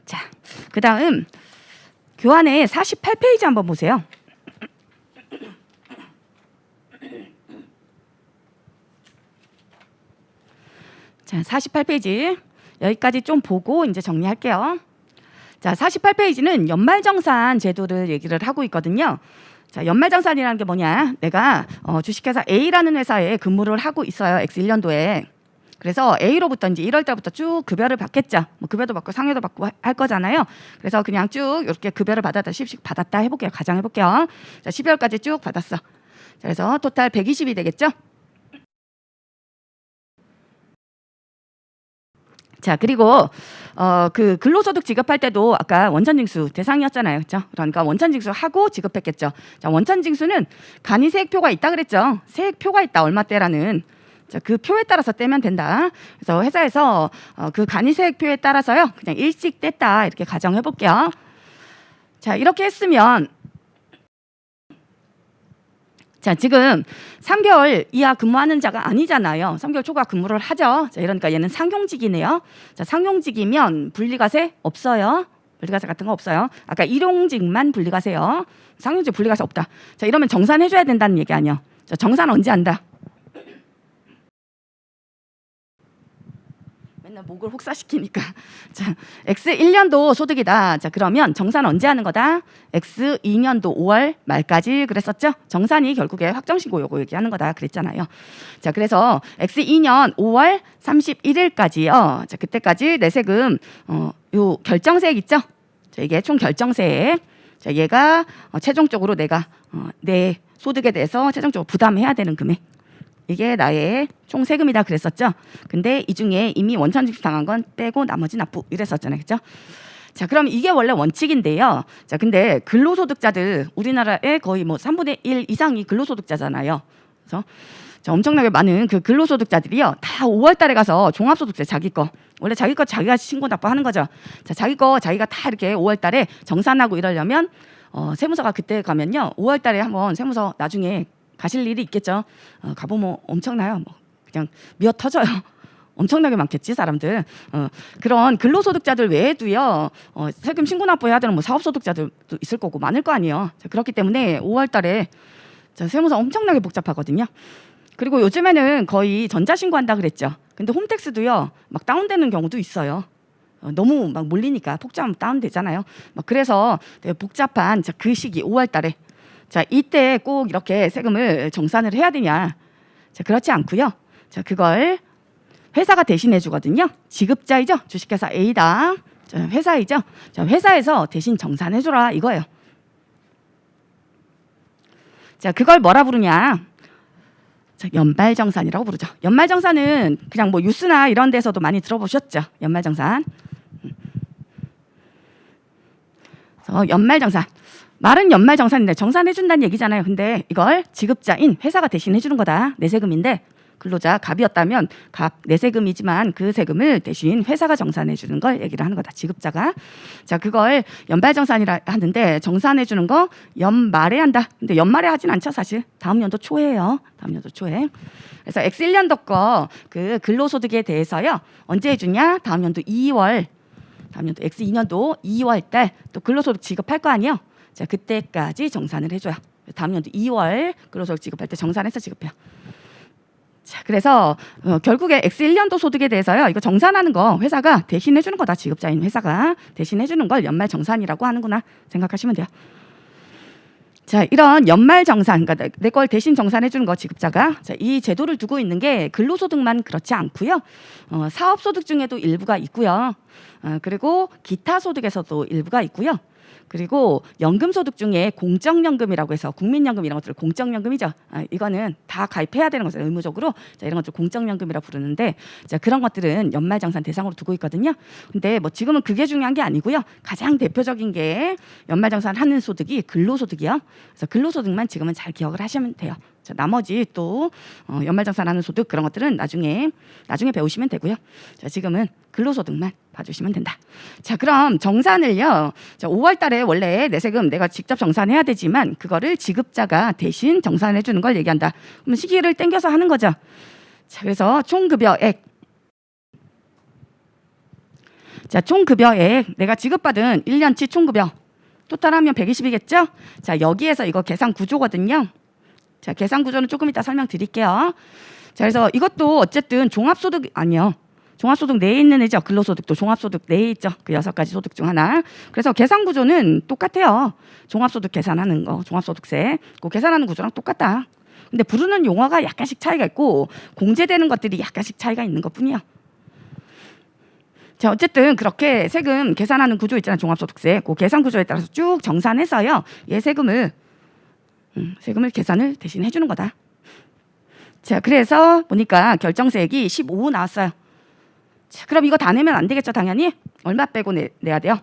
자, 그 다음 교환의 48페이지 한번 보세요. 자, 48페이지 여기까지 좀 보고 이제 정리할게요. 자, 48페이지는 연말정산 제도를 얘기를 하고 있거든요. 자, 연말정산이라는 게 뭐냐? 내가 주식회사 A라는 회사에 근무를 하고 있어요. X 1년도에. 그래서 A로부터 이제 1월 달부터 쭉 급여를 받겠죠. 뭐 급여도 받고 상여도 받고 할 거잖아요. 그래서 그냥 쭉 이렇게 급여를 받았다, 10씩 받았다 해볼게요. 가정해볼게요. 자, 12월까지 쭉 받았어. 자, 그래서 토탈 120이 되겠죠. 자, 그리고 그 근로소득 지급할 때도 아까 원천징수 대상이었잖아요. 그렇죠? 그러니까 원천징수 하고 지급했겠죠. 자, 원천징수는 간이세액표가 있다 그랬죠. 세액표가 있다 얼마대라는. 자, 그 표에 따라서 떼면 된다. 그래서 회사에서 그 간이세액표에 따라서요. 그냥 일찍 뗐다 이렇게 가정해 볼게요. 자, 이렇게 했으면 자, 지금 3개월 이하 근무하는 자가 아니잖아요. 3개월 초과 근무를 하죠. 자, 이러니까 얘는 상용직이네요. 자, 상용직이면 분리과세 없어요. 분리과세 같은 거 없어요. 아까 일용직만 분리과세요. 상용직 분리과세 없다. 자, 이러면 정산해줘야 된다는 얘기 아니야. 자, 정산 언제 한다? 맨날 목을 혹사시키니까. 자, X 1년도 소득이다. 자, 그러면 정산 언제 하는 거다? X 2년도 5월 말까지 그랬었죠? 정산이 결국에 확정신고 요거 얘기하는 거다 그랬잖아요. 자, 그래서 X 2년 5월 31일까지요. 자, 그때까지 내 세금 요 결정세액 있죠? 자, 이게 총 결정세액. 자, 얘가 최종적으로 내가 내 소득에 대해서 최종적으로 부담해야 되는 금액. 이게 나의 총 세금이다 그랬었죠. 근데 이 중에 이미 원천징수 당한 건 빼고 나머지 납부 이랬었잖아요. 그렇죠? 자, 그럼 이게 원래 원칙인데요. 자, 근데 근로소득자들 우리나라에 거의 뭐 3분의 1 이상이 근로소득자잖아요. 그래서 자, 엄청나게 많은 그 근로소득자들이요. 다 5월 달에 가서 종합소득세 자기 거 원래 자기 거 자기가 신고 납부하는 거죠. 자, 자기 거 자기가 다 이렇게 5월 달에 정산하고 이러려면 세무서가 그때 가면요. 5월 달에 한번 세무서 나중에 가실 일이 있겠죠. 가보면 엄청나요. 뭐 그냥 미어 터져요. 엄청나게 많겠지 사람들. 그런 근로소득자들 외에도요. 세금 신고 납부해야 되는 뭐 사업소득자들도 있을 거고 많을 거 아니에요. 자, 그렇기 때문에 5월달에 세무서 엄청나게 복잡하거든요. 그리고 요즘에는 거의 전자신고한다 그랬죠. 근데 홈택스도요. 막 다운되는 경우도 있어요. 너무 막 몰리니까 폭주하면 다운되잖아요. 막 그래서 되게 복잡한 그 시기 5월달에 자, 이때 꼭 이렇게 세금을 정산을 해야 되냐? 자, 그렇지 않고요. 자, 그걸 회사가 대신해 주거든요. 지급자이죠. 주식회사 A다. 자, 회사이죠. 자, 회사에서 대신 정산해 주라 이거예요. 자, 그걸 뭐라 부르냐? 자, 연말정산이라고 부르죠. 연말정산은 그냥 뭐 뉴스나 이런 데서도 많이 들어보셨죠. 연말정산. 연말정산. 말은 연말정산인데 정산해준다는 얘기잖아요. 근데 이걸 지급자인 회사가 대신 해주는 거다. 내 세금인데 근로자 갑이었다면 갑 내 세금이지만 그 세금을 대신 회사가 정산해주는 걸 얘기를 하는 거다. 지급자가. 자, 그걸 연말정산이라 하는데 정산해주는 거 연말에 한다. 근데 연말에 하진 않죠. 사실. 다음 연도 초에요. 다음 연도 초에. 그래서 X 1년도 거 그 근로소득에 대해서요. 언제 해주냐? 다음 연도 2월. 다음 연도 X 2년도 2월 달 또 근로소득 지급할 거 아니에요. 자, 그때까지 정산을 해줘요. 다음 연도 2월 근로소득 지급할 때 정산해서 지급해요. 자, 그래서 결국에 X 1년도 소득에 대해서요. 이거 정산하는 거 회사가 대신해 주는 거다. 지급자인 회사가 대신해 주는 걸 연말 정산이라고 하는구나 생각하시면 돼요. 자, 이런 연말 정산, 그러니까 내 걸 대신 정산해 주는 거 지급자가. 자, 이 제도를 두고 있는 게 근로소득만 그렇지 않고요. 사업소득 중에도 일부가 있고요. 그리고 기타 소득에서도 일부가 있고요. 그리고 연금소득 중에 공적연금이라고 해서 국민연금 이런 것들 공적연금이죠. 이거는 다 가입해야 되는 것을 의무적으로. 자, 이런 것들 공적연금이라고 부르는데 자, 그런 것들은 연말정산 대상으로 두고 있거든요. 근데 뭐 지금은 그게 중요한 게 아니고요. 가장 대표적인 게 연말정산 하는 소득이 근로소득이요. 그래서 근로소득만 지금은 잘 기억을 하시면 돼요. 자, 나머지 또 연말정산하는 소득 그런 것들은 나중에 배우시면 되고요. 자, 지금은 근로소득만 봐주시면 된다. 자, 그럼 정산을요. 자, 5월달에 원래 내 세금 내가 직접 정산해야 되지만 그거를 지급자가 대신 정산해 주는 걸 얘기한다. 그럼 시기를 땡겨서 하는 거죠. 자, 그래서 총급여액. 자, 총급여액 내가 지급받은 1년치 총급여 토탈하면 120이겠죠? 자, 여기에서 이거 계산 구조거든요. 자, 계산 구조는 조금 이따 설명드릴게요. 자, 그래서 이것도 어쨌든 종합소득 아니요. 종합소득 내에 있는 애죠. 근로소득도 종합소득 내에 있죠. 그 6가지 소득 중 하나. 그래서 계산 구조는 똑같아요. 종합소득 계산하는 거, 종합소득세. 그 계산하는 구조랑 똑같다. 근데 부르는 용어가 약간씩 차이가 있고 공제되는 것들이 약간씩 차이가 있는 것뿐이야. 자, 어쨌든 그렇게 세금 계산하는 구조 있잖아요. 종합소득세. 그 계산 구조에 따라서 쭉 정산해서요. 얘 세금을 계산을 대신 해주는 거다. 자, 그래서 보니까 결정세액이 15 나왔어요. 자, 그럼 이거 다 내면 안 되겠죠, 당연히? 얼마 빼고 내야 돼요?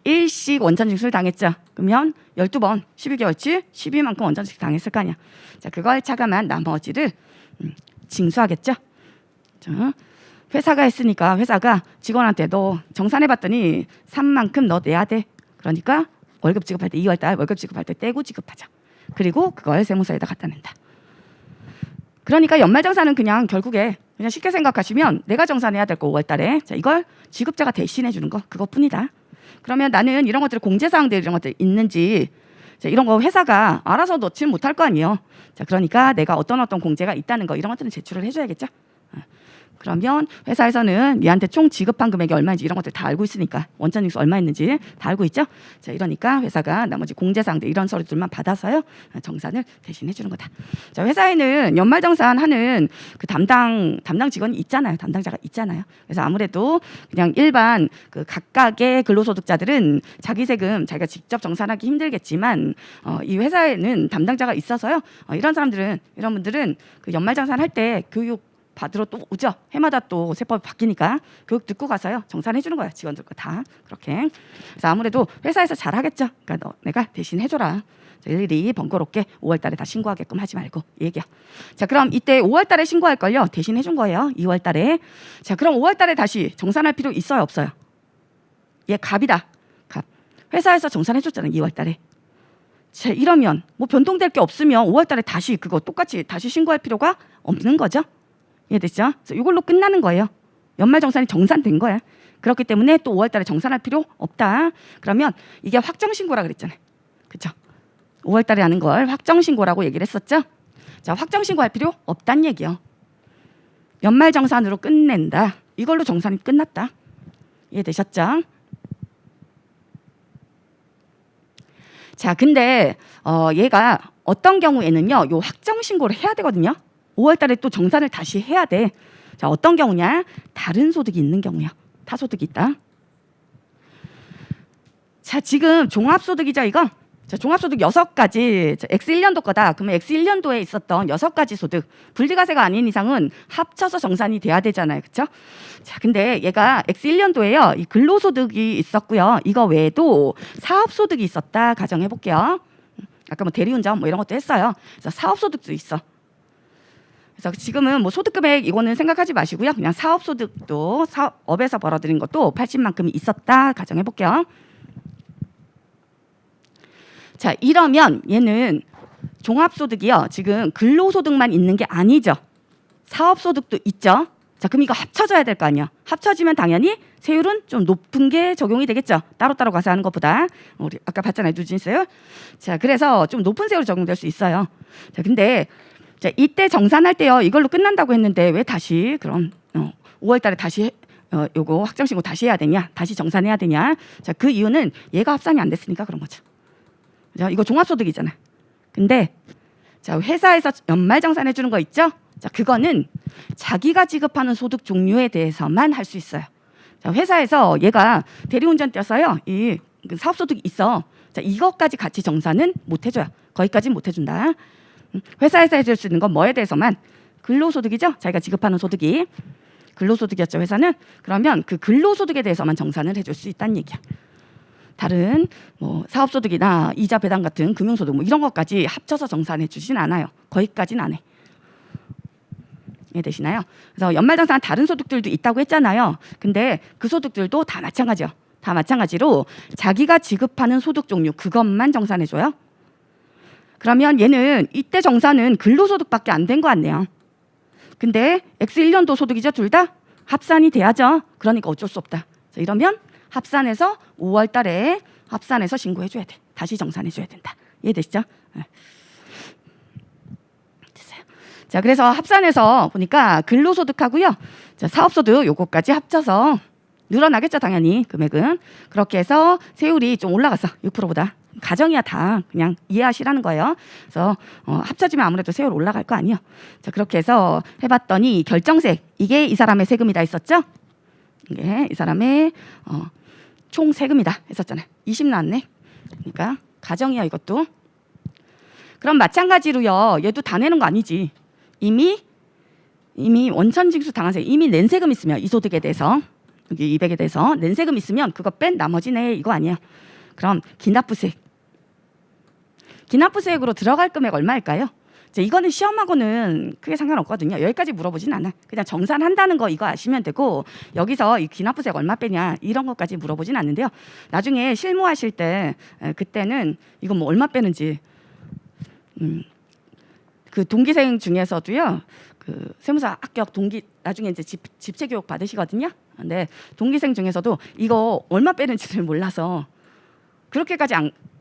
일씩 원천징수를 당했죠. 그러면 12번, 12개월치 12만큼 원천징수 당했을 거 아니야. 자, 그걸 차감한 나머지를 징수하겠죠. 자, 회사가 했으니까 회사가 직원한테 너 정산해봤더니 3만큼 너 내야 돼. 그러니까 월급 지급할 때 2월달 월급 지급할 때 떼고 지급하자. 그리고 그걸 세무서에다 갖다 낸다. 그러니까 연말정산은 그냥 결국에 그냥 쉽게 생각하시면 내가 정산해야 될 거 5월달에 자, 이걸 지급자가 대신해 주는 거 그것뿐이다. 그러면 나는 이런 것들 공제사항들 이런 것들 있는지 자, 이런 거 회사가 알아서 넣지는 못할 거 아니에요. 자, 그러니까 내가 어떤 공제가 있다는 거 이런 것들은 제출을 해줘야겠죠. 그러면 회사에서는 얘한테 총 지급한 금액이 얼마인지 이런 것들 다 알고 있으니까 원천징수 얼마 있는지 다 알고 있죠. 자, 이러니까 회사가 나머지 공제사항들 이런 서류들만 받아서요 정산을 대신해 주는 거다. 자, 회사에는 연말정산하는 그 담당 직원이 있잖아요. 담당자가 있잖아요. 그래서 아무래도 그냥 일반 그 각각의 근로소득자들은 자기 세금 자기가 직접 정산하기 힘들겠지만 이 회사에는 담당자가 있어서요. 이런 분들은 그 연말정산할 때 교육 받으러 또 오죠. 해마다 또 세법이 바뀌니까 교육 듣고 가서요 정산해 주는 거예요. 직원들 거 다 그렇게. 그래서 아무래도 회사에서 잘 하겠죠. 그러니까 내가 대신 해줘라. 일일이 번거롭게 5월달에 다 신고하게끔 하지 말고 얘기야. 자, 그럼 이때 5월달에 신고할 걸요 대신 해준 거예요. 2월달에. 자, 그럼 5월달에 다시 정산할 필요 있어요 없어요? 얘 갑이다. 갑. 회사에서 정산해 줬잖아요 2월달에. 자, 이러면 뭐 변동될 게 없으면 5월달에 다시 그거 똑같이 다시 신고할 필요가 없는 거죠. 이해됐죠? 그래서 이걸로 끝나는 거예요. 연말정산이 정산된 거야. 그렇기 때문에 또 5월달에 정산할 필요 없다. 그러면 이게 확정신고라 그랬잖아요. 그렇죠? 5월달에 하는 걸 확정신고라고 얘기를 했었죠. 자, 확정신고할 필요 없다는 얘기요. 연말정산으로 끝낸다. 이걸로 정산이 끝났다. 이해되셨죠? 자, 근데 얘가 어떤 경우에는요. 요 확정신고를 해야 되거든요. 5월달에 또 정산을 다시 해야 돼. 자, 어떤 경우냐? 다른 소득이 있는 경우야. 타소득이 있다. 자, 지금 종합소득이죠, 이거? 자, 종합소득 6가지. 자, X1년도 거다. 그러면 X1년도에 있었던 6가지 소득. 분리과세가 아닌 이상은 합쳐서 정산이 돼야 되잖아요. 그렇죠? 자, 근데 얘가 X1년도에요. 이 근로소득이 있었고요. 이거 외에도 사업소득이 있었다. 가정해 볼게요. 아까 뭐 대리운전 뭐 이런 것도 했어요. 그래서 사업소득도 있어. 그래서 지금은 뭐 소득금액 이거는 생각하지 마시고요. 그냥 사업소득도 사업에서 벌어들인 것도 80만큼이 있었다 가정해 볼게요. 자, 이러면 얘는 종합소득이요. 지금 근로소득만 있는 게 아니죠. 사업소득도 있죠. 자, 그럼 이거 합쳐져야 될 거 아니야. 합쳐지면 당연히 세율은 좀 높은 게 적용이 되겠죠. 따로따로 가서 하는 것보다. 우리 아까 봤잖아요. 누진세율. 자, 그래서 좀 높은 세율이 적용될 수 있어요. 자, 근데 자, 이때 정산할 때요. 이걸로 끝난다고 했는데 왜 다시 그럼 5월달에 다시 요거 확정신고 다시 해야 되냐? 다시 정산해야 되냐? 자, 그 이유는 얘가 합산이 안 됐으니까 그런 거죠. 그죠? 이거 종합소득이잖아. 근데 자, 회사에서 연말정산해 주는 거 있죠? 자, 그거는 자기가 지급하는 소득 종류에 대해서만 할 수 있어요. 자, 회사에서 얘가 대리운전 뛰어서요. 이 사업소득이 있어. 자, 이것까지 같이 정산은 못 해줘요. 거기까지는 못 해준다. 회사에서 해줄 수 있는 건 뭐에 대해서만? 근로소득이죠. 자기가 지급하는 소득이 근로소득이었죠. 회사는. 그러면 그 근로소득에 대해서만 정산을 해줄 수 있다는 얘기야. 다른 뭐 사업소득이나 이자 배당 같은 금융소득 뭐 이런 것까지 합쳐서 정산해 주진 않아요. 거기까지는 안 해. 이해되시나요? 그래서 연말정산 다른 소득들도 있다고 했잖아요. 근데 그 소득들도 다 마찬가지요. 다 마찬가지로 자기가 지급하는 소득 종류 그것만 정산해 줘요. 그러면 얘는 이때 정산은 근로소득밖에 안 된 거 같네요. 근데 X1년도 소득이죠. 둘 다 합산이 돼야죠. 그러니까 어쩔 수 없다. 자, 이러면 합산해서 5월 달에 합산해서 신고해줘야 돼. 다시 정산해줘야 된다. 이해되시죠? 네. 됐어요. 자, 그래서 합산해서 보니까 근로소득하고요. 자, 사업소득 요거까지 합쳐서 늘어나겠죠, 당연히 금액은. 그렇게 해서 세율이 좀 올라갔어. 6%보다. 가정이야 다 그냥 이해하시라는 거예요. 그래서 합쳐지면 아무래도 세율 올라갈 거 아니에요. 자, 그렇게 해서 해봤더니 결정세 이게 이 사람의 세금이다 했었죠. 이게 이 사람의 총 세금이다 했었잖아요. 20 나왔네. 그러니까 가정이야 이것도. 그럼 마찬가지로요. 얘도 다 내는 거 아니지. 이미 원천징수 당한 세금 이미 낸 세금 있으면 이 소득에 대해서 여기 200에 대해서 낸 세금 있으면 그거 뺀 나머지네 이거 아니에요. 그럼 기납부세액으로 들어갈 금액 얼마일까요? 이거는 시험하고는 크게 상관없거든요. 여기까지 물어보진 않아. 그냥 정산한다는 거 이거 아시면 되고 여기서 이 기납부세액 얼마 빼냐 이런 것까지 물어보진 않는데요. 나중에 실무하실 때 그때는 이거 뭐 얼마 빼는지 그 동기생 중에서도요. 그 세무사 합격 동기 나중에 이제 집체 교육 받으시거든요. 근데 동기생 중에서도 이거 얼마 빼는지를 몰라서 그렇게까지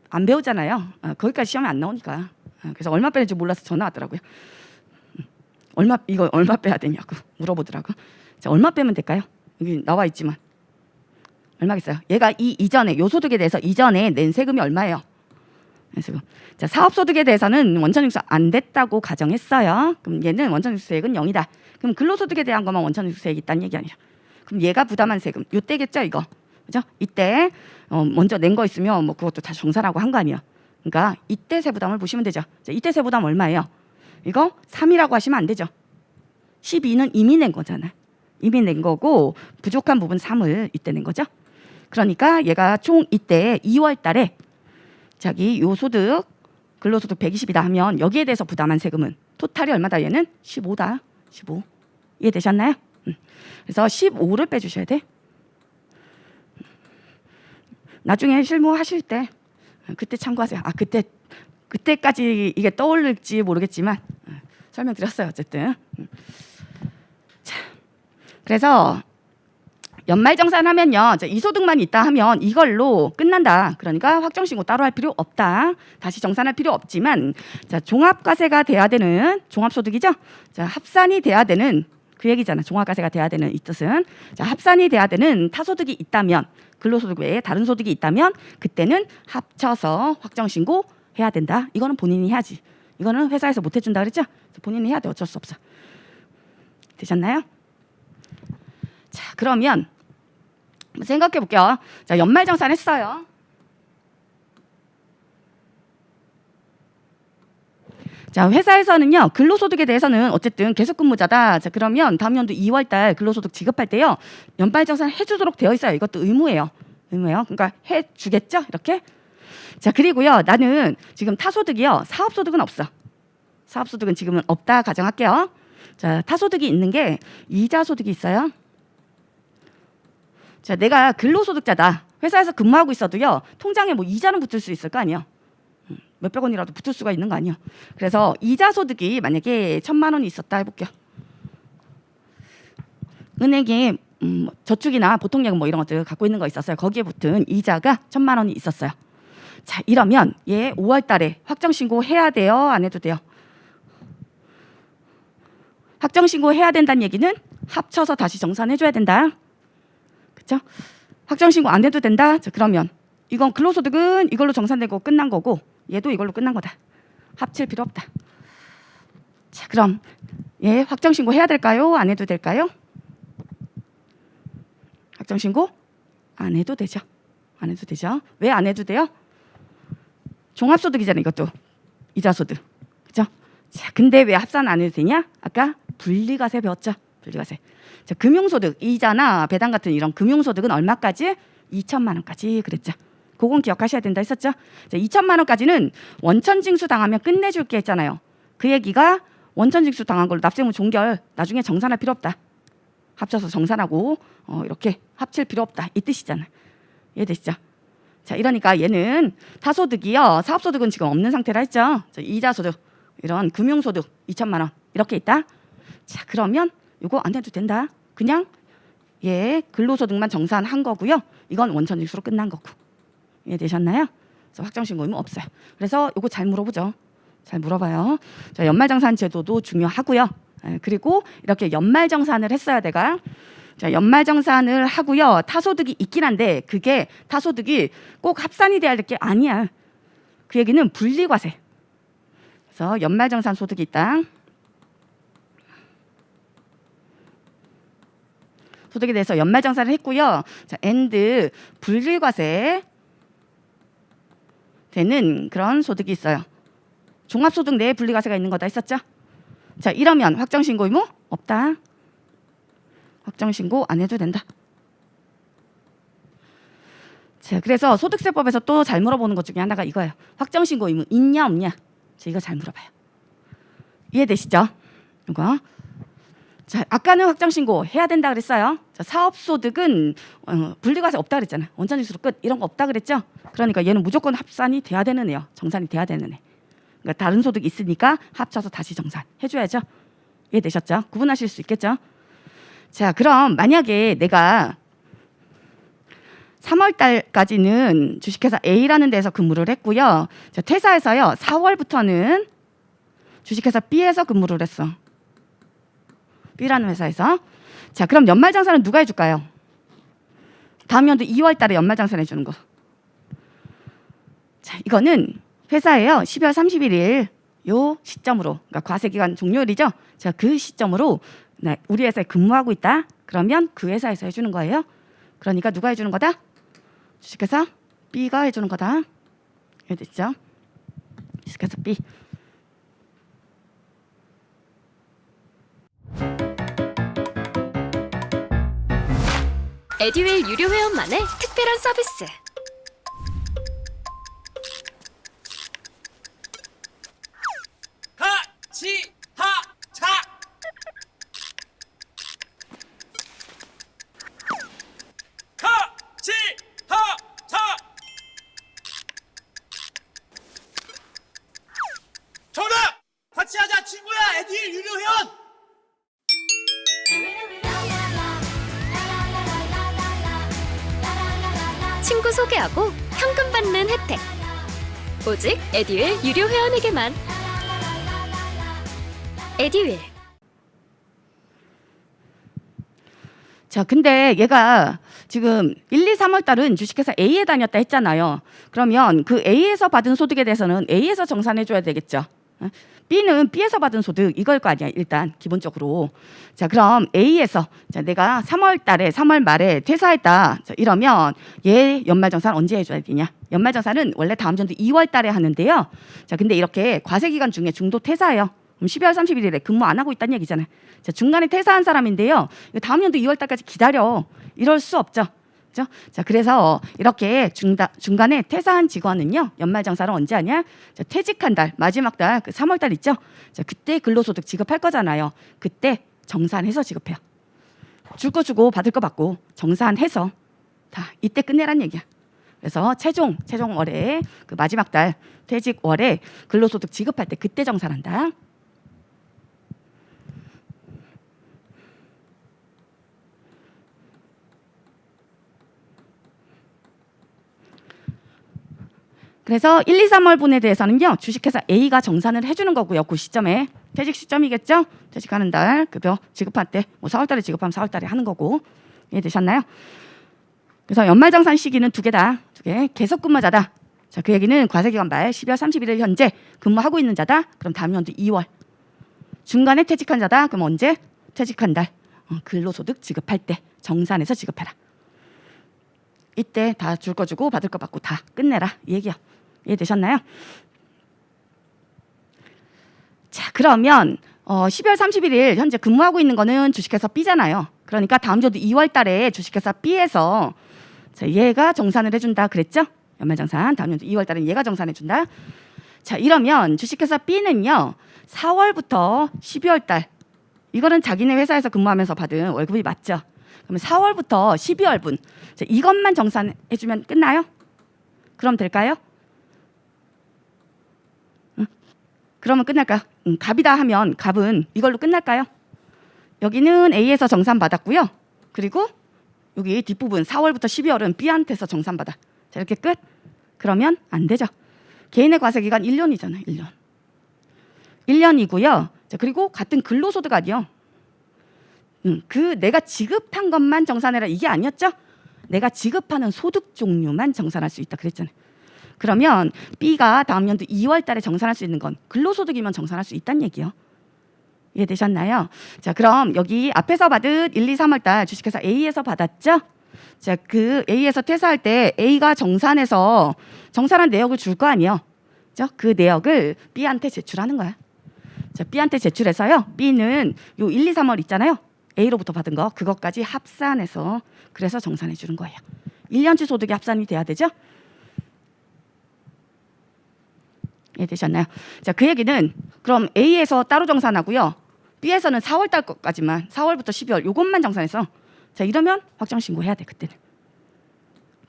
안 배우잖아요. 거기까지 시험에 안 나오니까. 그래서 얼마 빼는지 몰라서 전화 왔더라고요. 이거 얼마 빼야 되냐고 물어보더라고. 자, 얼마 빼면 될까요? 여기 나와 있지만 얼마겠어요? 얘가 이 이전에 요 소득에 대해서 이전에 낸 세금이 얼마예요? 자, 사업소득에 대해서는 원천징수 안 됐다고 가정했어요. 그럼 얘는 원천징수세액은 0이다. 그럼 근로소득에 대한 것만 원천징수세액이 있다는 얘기 아니야. 그럼 얘가 부담한 세금 요때겠죠 이거. 그죠? 이때 먼저 낸 거 있으면 뭐 그것도 다 정산하고 한 거 아니야. 그러니까 이때 세부담을 보시면 되죠. 자, 이때 세부담 얼마예요? 이거 3이라고 하시면 안 되죠. 12는 이미 낸 거잖아. 이미 낸 거고 부족한 부분 3을 이때 낸 거죠. 그러니까 얘가 총 이때 2월 달에 자기 요 소득 근로소득 120이다 하면 여기에 대해서 부담한 세금은 토탈이 얼마다 얘는 15다. 15. 이해되셨나요? 그래서 15를 빼주셔야 돼. 나중에 실무하실 때 그때 참고하세요. 그때까지 이게 떠올릴지 모르겠지만 설명드렸어요. 어쨌든. 자, 그래서 연말정산하면요. 이 소득만 있다 하면 이걸로 끝난다. 그러니까 확정신고 따로 할 필요 없다. 다시 정산할 필요 없지만 자, 종합과세가 돼야 되는 종합소득이죠. 자, 합산이 돼야 되는 그 얘기잖아. 종합과세가 돼야 되는 이 뜻은. 자, 합산이 돼야 되는 타소득이 있다면 근로소득 외에 다른 소득이 있다면 그때는 합쳐서 확정신고 해야 된다. 이거는 본인이 해야지. 이거는 회사에서 못 해준다 그랬죠? 본인이 해야 돼. 어쩔 수 없어. 되셨나요? 자, 그러면 생각해 볼게요. 자, 연말정산 했어요. 자, 회사에서는요. 근로소득에 대해서는 어쨌든 계속근무자다. 자, 그러면 다음 연도 2월 달 근로소득 지급할 때요. 연말정산 해주도록 되어 있어요. 이것도 의무예요. 그러니까 해주겠죠? 이렇게. 자, 그리고요. 나는 지금 타소득이요. 사업소득은 없어. 사업소득은 지금은 없다 가정할게요. 자, 타소득이 있는 게 이자소득이 있어요. 자, 내가 근로소득자다. 회사에서 근무하고 있어도요. 통장에 뭐 이자는 붙을 수 있을 거 아니에요. 몇백 원이라도 붙을 수가 있는 거 아니에요. 그래서 이자소득이 만약에 1,000만 원이 있었다 해볼게요. 은행에 저축이나 보통예금 뭐 이런 것들 갖고 있는 거 있었어요. 거기에 붙은 이자가 1,000만 원이 있었어요. 자, 이러면 얘 5월 달에 확정신고 해야 돼요? 안 해도 돼요? 확정신고 해야 된다는 얘기는 합쳐서 다시 정산해줘야 된다. 그렇죠? 확정신고 안 해도 된다. 자, 그러면 이건 근로소득은 이걸로 정산되고 끝난 거고 얘도 이걸로 끝난 거다. 합칠 필요 없다. 자, 그럼 얘 확정신고 해야 될까요? 안 해도 될까요? 확정신고 안 해도 되죠. 안 해도 되죠. 왜 안 해도 돼요? 종합소득이잖아요. 이것도 이자소득. 그렇죠? 자, 근데 왜 합산 안 해도 되냐? 아까 분리과세 배웠죠. 분리과세. 자, 금융소득, 이자나 배당 같은 이런 금융소득은 얼마까지? 2천만 원까지 그랬죠. 그건 기억하셔야 된다 했었죠. 자, 2천만 원까지는 원천징수 당하면 끝내줄게 했잖아요. 그 얘기가 원천징수 당한 걸로 납세무 종결 나중에 정산할 필요 없다. 합쳐서 정산하고 이렇게 합칠 필요 없다. 이 뜻이잖아. 이해되시죠? 자, 이러니까 얘는 타소득이요. 사업소득은 지금 없는 상태라 했죠. 자, 이자소득, 이런 금융소득 2천만 원 이렇게 있다. 자, 그러면 이거 안 해도 된다. 그냥 얘 근로소득만 정산한 거고요. 이건 원천징수로 끝난 거고. 이해되셨나요? 그래서 확정신고 의무 없어요. 그래서 이거 잘 물어보죠. 잘 물어봐요. 자, 연말정산 제도도 중요하고요. 그리고 이렇게 연말정산을 했어야 돼가. 자, 연말정산을 하고요. 타소득이 있긴 한데 그게 타소득이 꼭 합산이 돼야 될 게 아니야. 그 얘기는 분리과세. 그래서 연말정산 소득이 있다. 소득에 대해서 연말정산을 했고요. 자, and 분리과세 되는 그런 소득이 있어요. 종합소득 내에 분리과세가 있는 거다 했었죠? 자, 이러면 확정신고 의무 없다. 확정신고 안 해도 된다. 자, 그래서 소득세법에서 또 잘 물어보는 것 중에 하나가 이거예요. 확정신고 의무 있냐 없냐? 자, 이거 잘 물어봐요. 이해되시죠? 이거. 자, 아까는 확정신고 해야 된다 그랬어요. 자, 사업소득은 분리과세 없다 그랬잖아요. 원천징수로 끝 이런 거 없다 그랬죠. 그러니까 얘는 무조건 합산이 돼야 되는 애요. 정산이 돼야 되는 애. 그러니까 다른 소득 있으니까 합쳐서 다시 정산 해줘야죠. 이해되셨죠? 구분하실 수 있겠죠? 자, 그럼 만약에 내가 3월 달까지는 주식회사 A라는 데서 근무를 했고요. 자, 퇴사해서요. 4월부터는 주식회사 B에서 근무를 했어. B라는 회사에서. 자, 그럼 연말정산은 누가 해줄까요? 다음 연도 2월 달에 연말정산 해주는 거. 자, 이거는 회사에요. 12월 31일 요 시점으로, 그러니까 과세기간 종료일이죠. 자, 그 시점으로 네, 우리 회사에 근무하고 있다. 그러면 그 회사에서 해주는 거예요. 그러니까 누가 해주는 거다? 주식회사 B가 해주는 거다. 이해됐죠? 주식회사 B. 에듀윌 유료 회원만의 특별한 서비스. 하치하차 하치하차 정답! 같이 하자 친구야 에듀윌 유료 회원! 친구 소개하고 현금 받는 혜택. 오직 에듀윌 유료 회원에게만. 에듀윌. 자, 근데 얘가 지금 1, 2, 3월 달은 주식회사 A에 다녔다 했잖아요. 그러면 그 A에서 받은 소득에 대해서는 A에서 정산해 줘야 되겠죠. B는 B에서 받은 소득 이걸 거 아니야, 일단 기본적으로. 자, 그럼 A에서 자, 내가 3월 달에 3월 말에 퇴사했다. 자, 이러면 얘 연말정산 언제 해줘야 되냐? 연말정산은 원래 다음 연도 2월 달에 하는데요. 자, 근데 이렇게 과세기간 중에 중도 퇴사해요. 그럼 12월 31일에 근무 안 하고 있다는 얘기잖아요. 자, 중간에 퇴사한 사람인데요. 다음 연도 2월 달까지 기다려. 이럴 수 없죠. 그죠? 자, 그래서 이렇게 중간에 퇴사한 직원은요. 연말정산을 언제 하냐? 자, 퇴직한 달, 마지막 달, 그 3월 달 있죠? 자, 그때 근로소득 지급할 거잖아요. 그때 정산해서 지급해요. 줄 거 주고 받을 거 받고 정산해서 다 이때 끝내란 얘기야. 그래서 최종 월에 그 마지막 달 퇴직 월에 근로소득 지급할 때 그때 정산한다. 그래서 1, 2, 3월 분에 대해서는요. 주식회사 A가 정산을 해주는 거고요. 그 시점에 퇴직 시점이겠죠. 퇴직하는 달 급여 지급할 때 뭐 4월 달에 지급하면 4월 달에 하는 거고. 이해되셨나요? 그래서 연말정산 시기는 두 개다. 두 개. 계속 근무자다. 자, 그 얘기는 과세기간 말 12월 31일 현재 근무하고 있는 자다. 그럼 다음 연도 2월. 중간에 퇴직한 자다. 그럼 언제? 퇴직한 달. 근로소득 지급할 때 정산해서 지급해라. 이때 다 줄 거 주고 받을 거 받고 다 끝내라. 이 얘기야. 이해되셨나요? 자, 그러면 12월 31일 현재 근무하고 있는 거는 주식회사 B잖아요. 그러니까 다음 연도 2월 달에 주식회사 B에서 자, 얘가 정산을 해준다 그랬죠? 연말정산. 다음 연도 2월 달엔 얘가 정산해준다. 자, 이러면 주식회사 B는요. 4월부터 12월 달 이거는 자기네 회사에서 근무하면서 받은 월급이 맞죠? 그러면 4월부터 12월분 자, 이것만 정산해주면 끝나요? 그럼 될까요? 그러면 끝날까요? 갑이다 하면 갑은 이걸로 끝날까요? 여기는 A에서 정산 받았고요. 그리고 여기 뒷부분 4월부터 12월은 B한테서 정산받아. 자, 이렇게 끝? 그러면 안 되죠. 개인의 과세기간 1년이잖아요. 1년. 1년이고요. 자, 그리고 같은 근로소득 아니요. 그 내가 지급한 것만 정산해라 이게 아니었죠? 내가 지급하는 소득 종류만 정산할 수 있다 그랬잖아요. 그러면 B가 다음 연도 2월 달에 정산할 수 있는 건 근로소득이면 정산할 수 있다는 얘기요. 이해되셨나요? 자, 그럼 여기 앞에서 받은 1, 2, 3월 달 주식회사 A에서 받았죠? 자, 그 A에서 퇴사할 때 A가 정산해서 정산한 내역을 줄 거 아니에요. 그 내역을 B한테 제출하는 거야. 자, B한테 제출해서요. B는 요 1, 2, 3월 있잖아요. A로부터 받은 거 그것까지 합산해서 그래서 정산해 주는 거예요. 1년치 소득이 합산이 돼야 되죠? 이해되셨나요? 자, 그 얘기는 그럼 A에서 따로 정산하고요. B에서는 4월 달 것까지만 4월부터 12월 요것만 정산해서 자, 이러면 확정 신고해야 돼. 그때는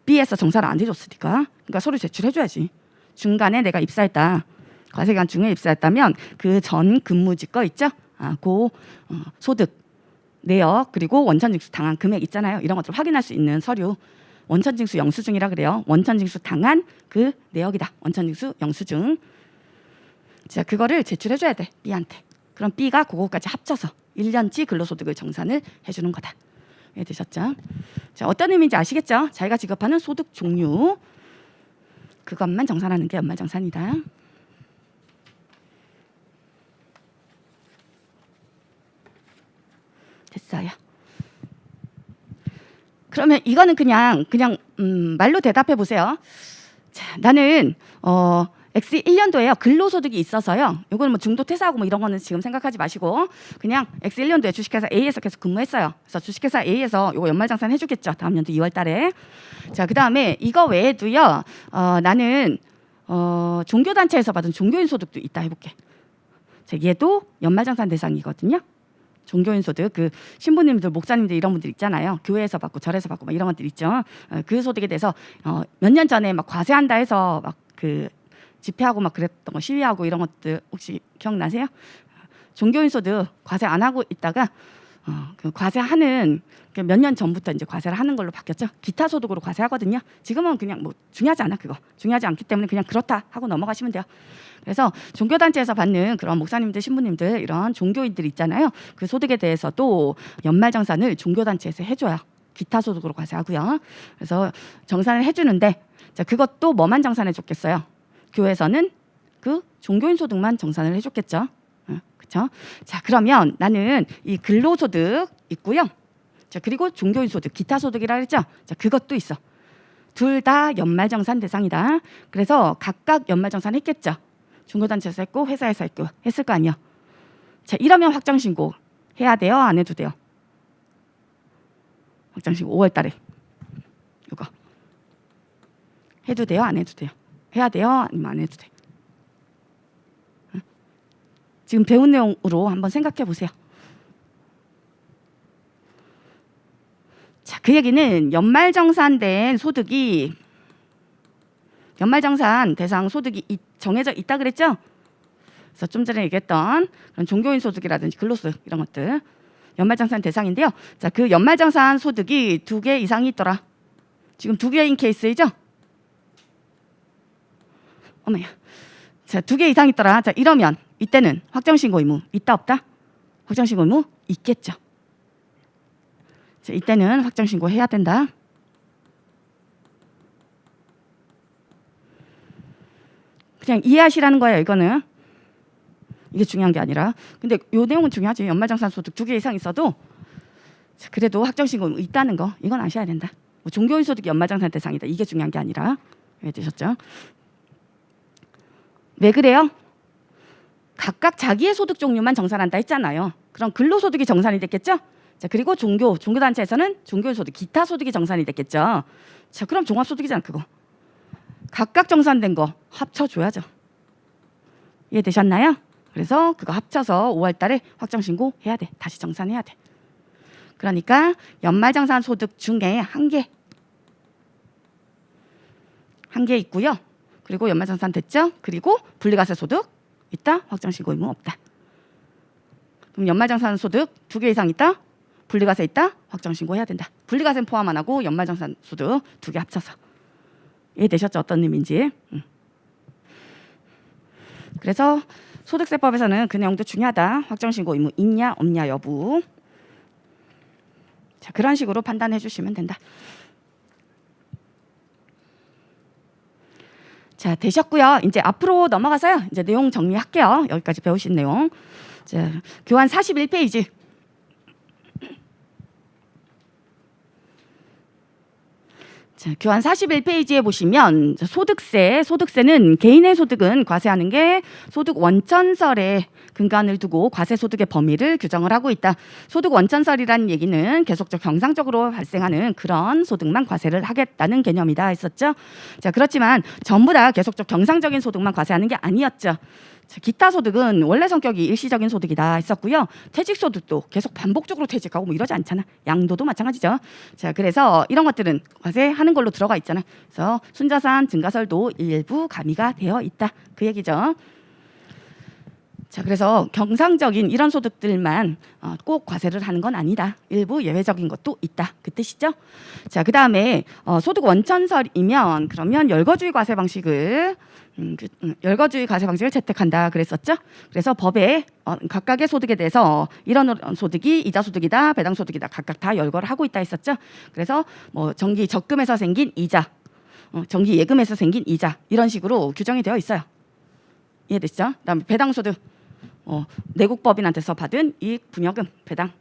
B에서 정산을 안 해줬으니까 그러니까 서류 제출해줘야지. 중간에 내가 입사했다. 과세기간 중에 입사했다면 그 전 근무지 거 있죠? 소득, 내역 그리고 원천징수 당한 금액 있잖아요. 이런 것들 확인할 수 있는 서류. 원천징수 영수증이라 그래요. 원천징수 당한 그 내역이다. 원천징수 영수증. 자, 그거를 제출해줘야 돼. B한테. 그럼 B가 그거까지 합쳐서 1년치 근로소득을 정산을 해주는 거다. 이해되셨죠? 자, 어떤 의미인지 아시겠죠? 자기가 지급하는 소득 종류 그것만 정산하는 게 연말정산이다. 됐어요. 그러면 이거는 그냥 말로 대답해 보세요. 자, 나는 X 1년도에요. 근로소득이 있어서요. 이거는 뭐 중도 퇴사하고 뭐 이런 거는 지금 생각하지 마시고 그냥 X 1년도에 주식회사 A에서 계속 근무했어요. 그래서 주식회사 A에서 이거 연말정산 해주겠죠. 다음 연도 2월 달에. 자, 그 다음에 이거 외에도요. 나는 종교단체에서 받은 종교인 소득도 있다 해볼게. 자, 얘도 연말정산 대상이거든요. 종교인 소득, 그 신부님들, 목사님들 이런 분들 있잖아요. 교회에서 받고 절에서 받고 막 이런 것들 있죠. 그 소득에 대해서 몇 년 전에 막 과세한다 해서 막 그 집회하고 막 그랬던 거 시위하고 이런 것들 혹시 기억나세요? 종교인 소득 과세 안 하고 있다가 그 과세하는 몇 년 전부터 이제 과세를 하는 걸로 바뀌었죠. 기타 소득으로 과세하거든요. 지금은 그냥 뭐 중요하지 않아 그거. 중요하지 않기 때문에 그냥 그렇다 하고 넘어가시면 돼요. 그래서 종교단체에서 받는 그런 목사님들, 신부님들 이런 종교인들 있잖아요. 그 소득에 대해서도 연말정산을 종교단체에서 해줘요. 기타 소득으로 과세하고요. 그래서 정산을 해주는데 자, 그것도 뭐만 정산해 줬겠어요? 교회에서는 그 종교인 소득만 정산을 해줬겠죠. 그렇죠? 자, 그러면 나는 이 근로소득 있고요. 자, 그리고 종교인 소득, 기타 소득이라 그랬죠. 자, 그것도 있어. 둘 다 연말정산 대상이다. 그래서 각각 연말정산 했겠죠. 종교단체에서 했고 회사에서 했고 했을 거 아니에요. 자, 이러면 확정신고 해야 돼요? 안 해도 돼요? 확정신고 5월 달에 이거 해도 돼요? 안 해도 돼요? 해야 돼요? 아니면 안 해도 돼? 지금 배운 내용으로 한번 생각해 보세요. 자, 그 얘기는 연말정산된 소득이 연말정산 대상 소득이 정해져 있다 그랬죠? 그래서 좀 전에 얘기했던 그런 종교인 소득이라든지 근로소득 이런 것들 연말정산 대상인데요. 자, 그 연말정산 소득이 2개 이상이 있더라. 지금 2개인 케이스이죠? 어머야. 자, 2개 이상 있더라. 자, 이러면 이때는 확정신고 의무 있다 없다? 확정신고 의무 있겠죠. 자, 이때는 확정신고 해야 된다. 그냥 이해하시라는 거예요. 이거는 이게 중요한 게 아니라. 근데 요 내용은 중요하지. 연말정산 소득 2개 이상 있어도 자, 그래도 확정신고 의무 있다는 거 이건 아셔야 된다. 뭐 종교인 소득이 연말정산 대상이다. 이게 중요한 게 아니라. 이해되셨죠? 왜 그래요? 각각 자기의 소득 종류만 정산한다 했잖아요. 그럼 근로소득이 정산이 됐겠죠? 자, 그리고 종교단체에서는 종교인 소득, 기타 소득이 정산이 됐겠죠. 자, 그럼 종합소득이잖아 그거. 각각 정산된 거 합쳐줘야죠. 이해되셨나요? 그래서 그거 합쳐서 5월 달에 확정신고 해야 돼. 다시 정산해야 돼. 그러니까 연말정산 소득 중에 한 개 있고요. 그리고 연말정산 됐죠? 그리고 분리과세 소득 있다? 확정신고 의무 없다. 그럼 연말정산 소득 2개 이상 있다? 분리과세 있다. 확정신고해야 된다. 분리과세 포함 안 하고 연말정산소득 두 개 합쳐서. 이해되셨죠? 어떤 의미인지. 그래서 소득세법에서는 그 내용도 중요하다. 확정신고 의무 있냐 없냐 여부. 자, 그런 식으로 판단해 주시면 된다. 자, 되셨고요. 이제 앞으로 넘어가서요. 이제 내용 정리할게요. 여기까지 배우신 내용. 자, 교환 41페이지. 자, 교환 41페이지에 보시면 소득세는 개인의 소득은 과세하는 게 소득 원천설에 근간을 두고 과세소득의 범위를 규정을 하고 있다. 소득 원천설이라는 얘기는 계속적 경상적으로 발생하는 그런 소득만 과세를 하겠다는 개념이다 했었죠. 자, 그렇지만 전부 다 계속적 경상적인 소득만 과세하는 게 아니었죠. 자, 기타 소득은 원래 성격이 일시적인 소득이다 했었고요. 퇴직 소득도 계속 반복적으로 퇴직하고 뭐 이러지 않잖아. 양도도 마찬가지죠. 자, 그래서 이런 것들은 과세하는 걸로 들어가 있잖아. 그래서 순자산, 증가설도 일부 가미가 되어 있다. 그 얘기죠. 자, 그래서 경상적인 이런 소득들만 꼭 과세를 하는 건 아니다. 일부 예외적인 것도 있다. 그 뜻이죠. 자, 그다음에 소득 원천설이면 그러면 열거주의 과세 방식을 열거주의 과세 방식을 채택한다 그랬었죠. 그래서 법에 각각의 소득에 대해서 이런 소득이 이자 소득이다, 배당 소득이다 각각 다 열거를 하고 있다 했었죠. 그래서 뭐 정기 적금에서 생긴 이자, 정기 예금에서 생긴 이자 이런 식으로 규정이 되어 있어요. 이해되시죠? 그다음에 배당 소득. 내국법인한테서 받은 이익 분여금 배당,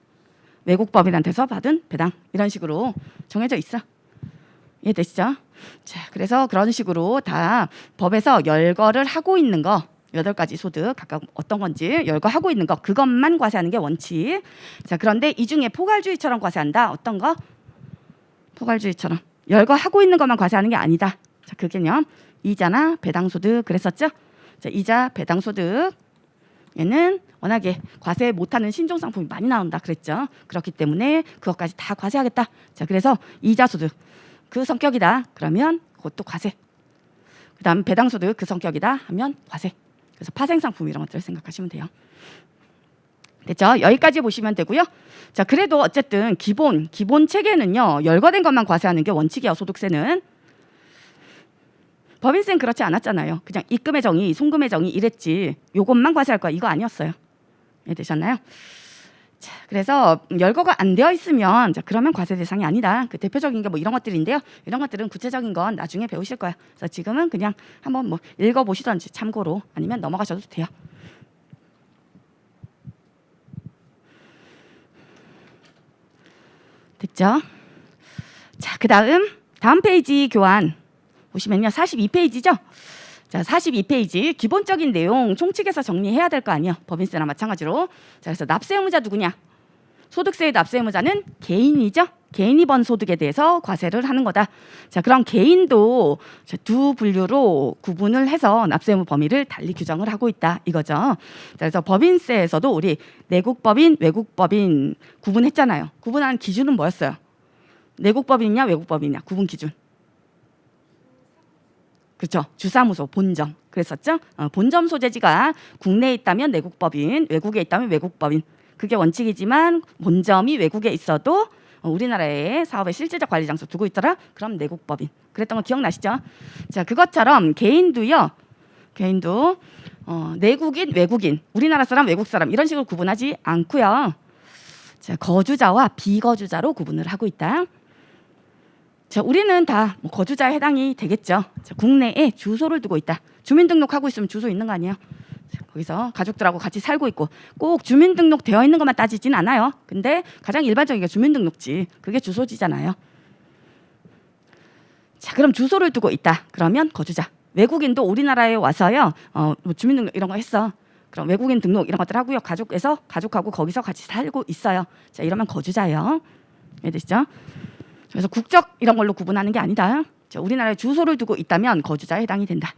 외국법인한테서 받은 배당 이런 식으로 정해져 있어. 이해되시죠? 자, 그래서 그런 식으로 다 법에서 열거를 하고 있는 거 8가지 소득 각각 어떤 건지 열거하고 있는 거 그것만 과세하는 게 원칙. 자, 그런데 이 중에 포괄주의처럼 과세한다. 어떤 거? 포괄주의처럼 열거하고 있는 것만 과세하는 게 아니다. 자, 그 개념 이자나 배당 소득 그랬었죠? 자, 이자 배당 소득 얘는 워낙에 과세 못하는 신종 상품이 많이 나온다 그랬죠. 그렇기 때문에 그것까지 다 과세하겠다. 자, 그래서 이자 소득 그 성격이다. 그러면 그것도 과세. 그다음 배당 소득 그 성격이다 하면 과세. 그래서 파생 상품 이런 것들을 생각하시면 돼요. 됐죠? 여기까지 보시면 되고요. 자, 그래도 어쨌든 기본 체계는요. 열거된 것만 과세하는 게 원칙이에요. 소득세는. 법인세는 그렇지 않았잖아요. 그냥 입금의 정의, 송금의 정의 이랬지. 요것만 과세할 거야. 이거 아니었어요. 이해되셨나요? 자, 그래서 열거가 안 되어 있으면 자, 그러면 과세 대상이 아니다. 그 대표적인 게 뭐 이런 것들인데요. 이런 것들은 구체적인 건 나중에 배우실 거야. 그래서 지금은 그냥 한번 뭐 읽어보시던지 참고로 아니면 넘어가셔도 돼요. 됐죠? 자, 다음 페이지 교환 보시면요. 42페이지죠. 자, 42페이지 기본적인 내용 총칙에서 정리해야 될 거 아니에요. 법인세나 마찬가지로. 자, 그래서 납세 의무자 누구냐? 소득세의 납세 의무자는 개인이죠. 개인이 번 소득에 대해서 과세를 하는 거다. 자, 그럼 개인도 두 분류로 구분을 해서 납세 의무 범위를 달리 규정을 하고 있다 이거죠. 자, 그래서 법인세에서도 우리 내국법인, 외국법인 구분했잖아요. 구분하는 기준은 뭐였어요? 내국법인이냐 외국법인이냐 구분 기준. 그렇죠. 주사무소 본점 그랬었죠. 본점 소재지가 국내에 있다면 내국법인, 외국에 있다면 외국법인. 그게 원칙이지만 본점이 외국에 있어도 우리나라의 사업의 실질적 관리 장소 두고 있더라. 그럼 내국법인. 그랬던 거 기억나시죠? 자, 그것처럼 개인도 내국인, 외국인, 우리나라 사람, 외국 사람 이런 식으로 구분하지 않고요. 자, 거주자와 비거주자로 구분을 하고 있다. 자, 우리는 다 거주자에 해당이 되겠죠. 자, 국내에 주소를 두고 있다. 주민등록하고 있으면 주소 있는 거 아니에요? 자, 거기서 가족들하고 같이 살고 있고 꼭 주민등록 되어 있는 것만 따지진 않아요. 근데 가장 일반적인 게 주민등록지. 그게 주소지잖아요. 자, 그럼 주소를 두고 있다. 그러면 거주자. 외국인도 우리나라에 와서요. 뭐 주민등록 이런 거 했어. 그럼 외국인 등록 이런 것들 하고요. 가족하고 거기서 같이 살고 있어요. 자, 이러면 거주자예요. 이해되시죠? 그래서 국적 이런 걸로 구분하는 게 아니다. 자, 우리나라에 주소를 두고 있다면 거주자에 해당이 된다.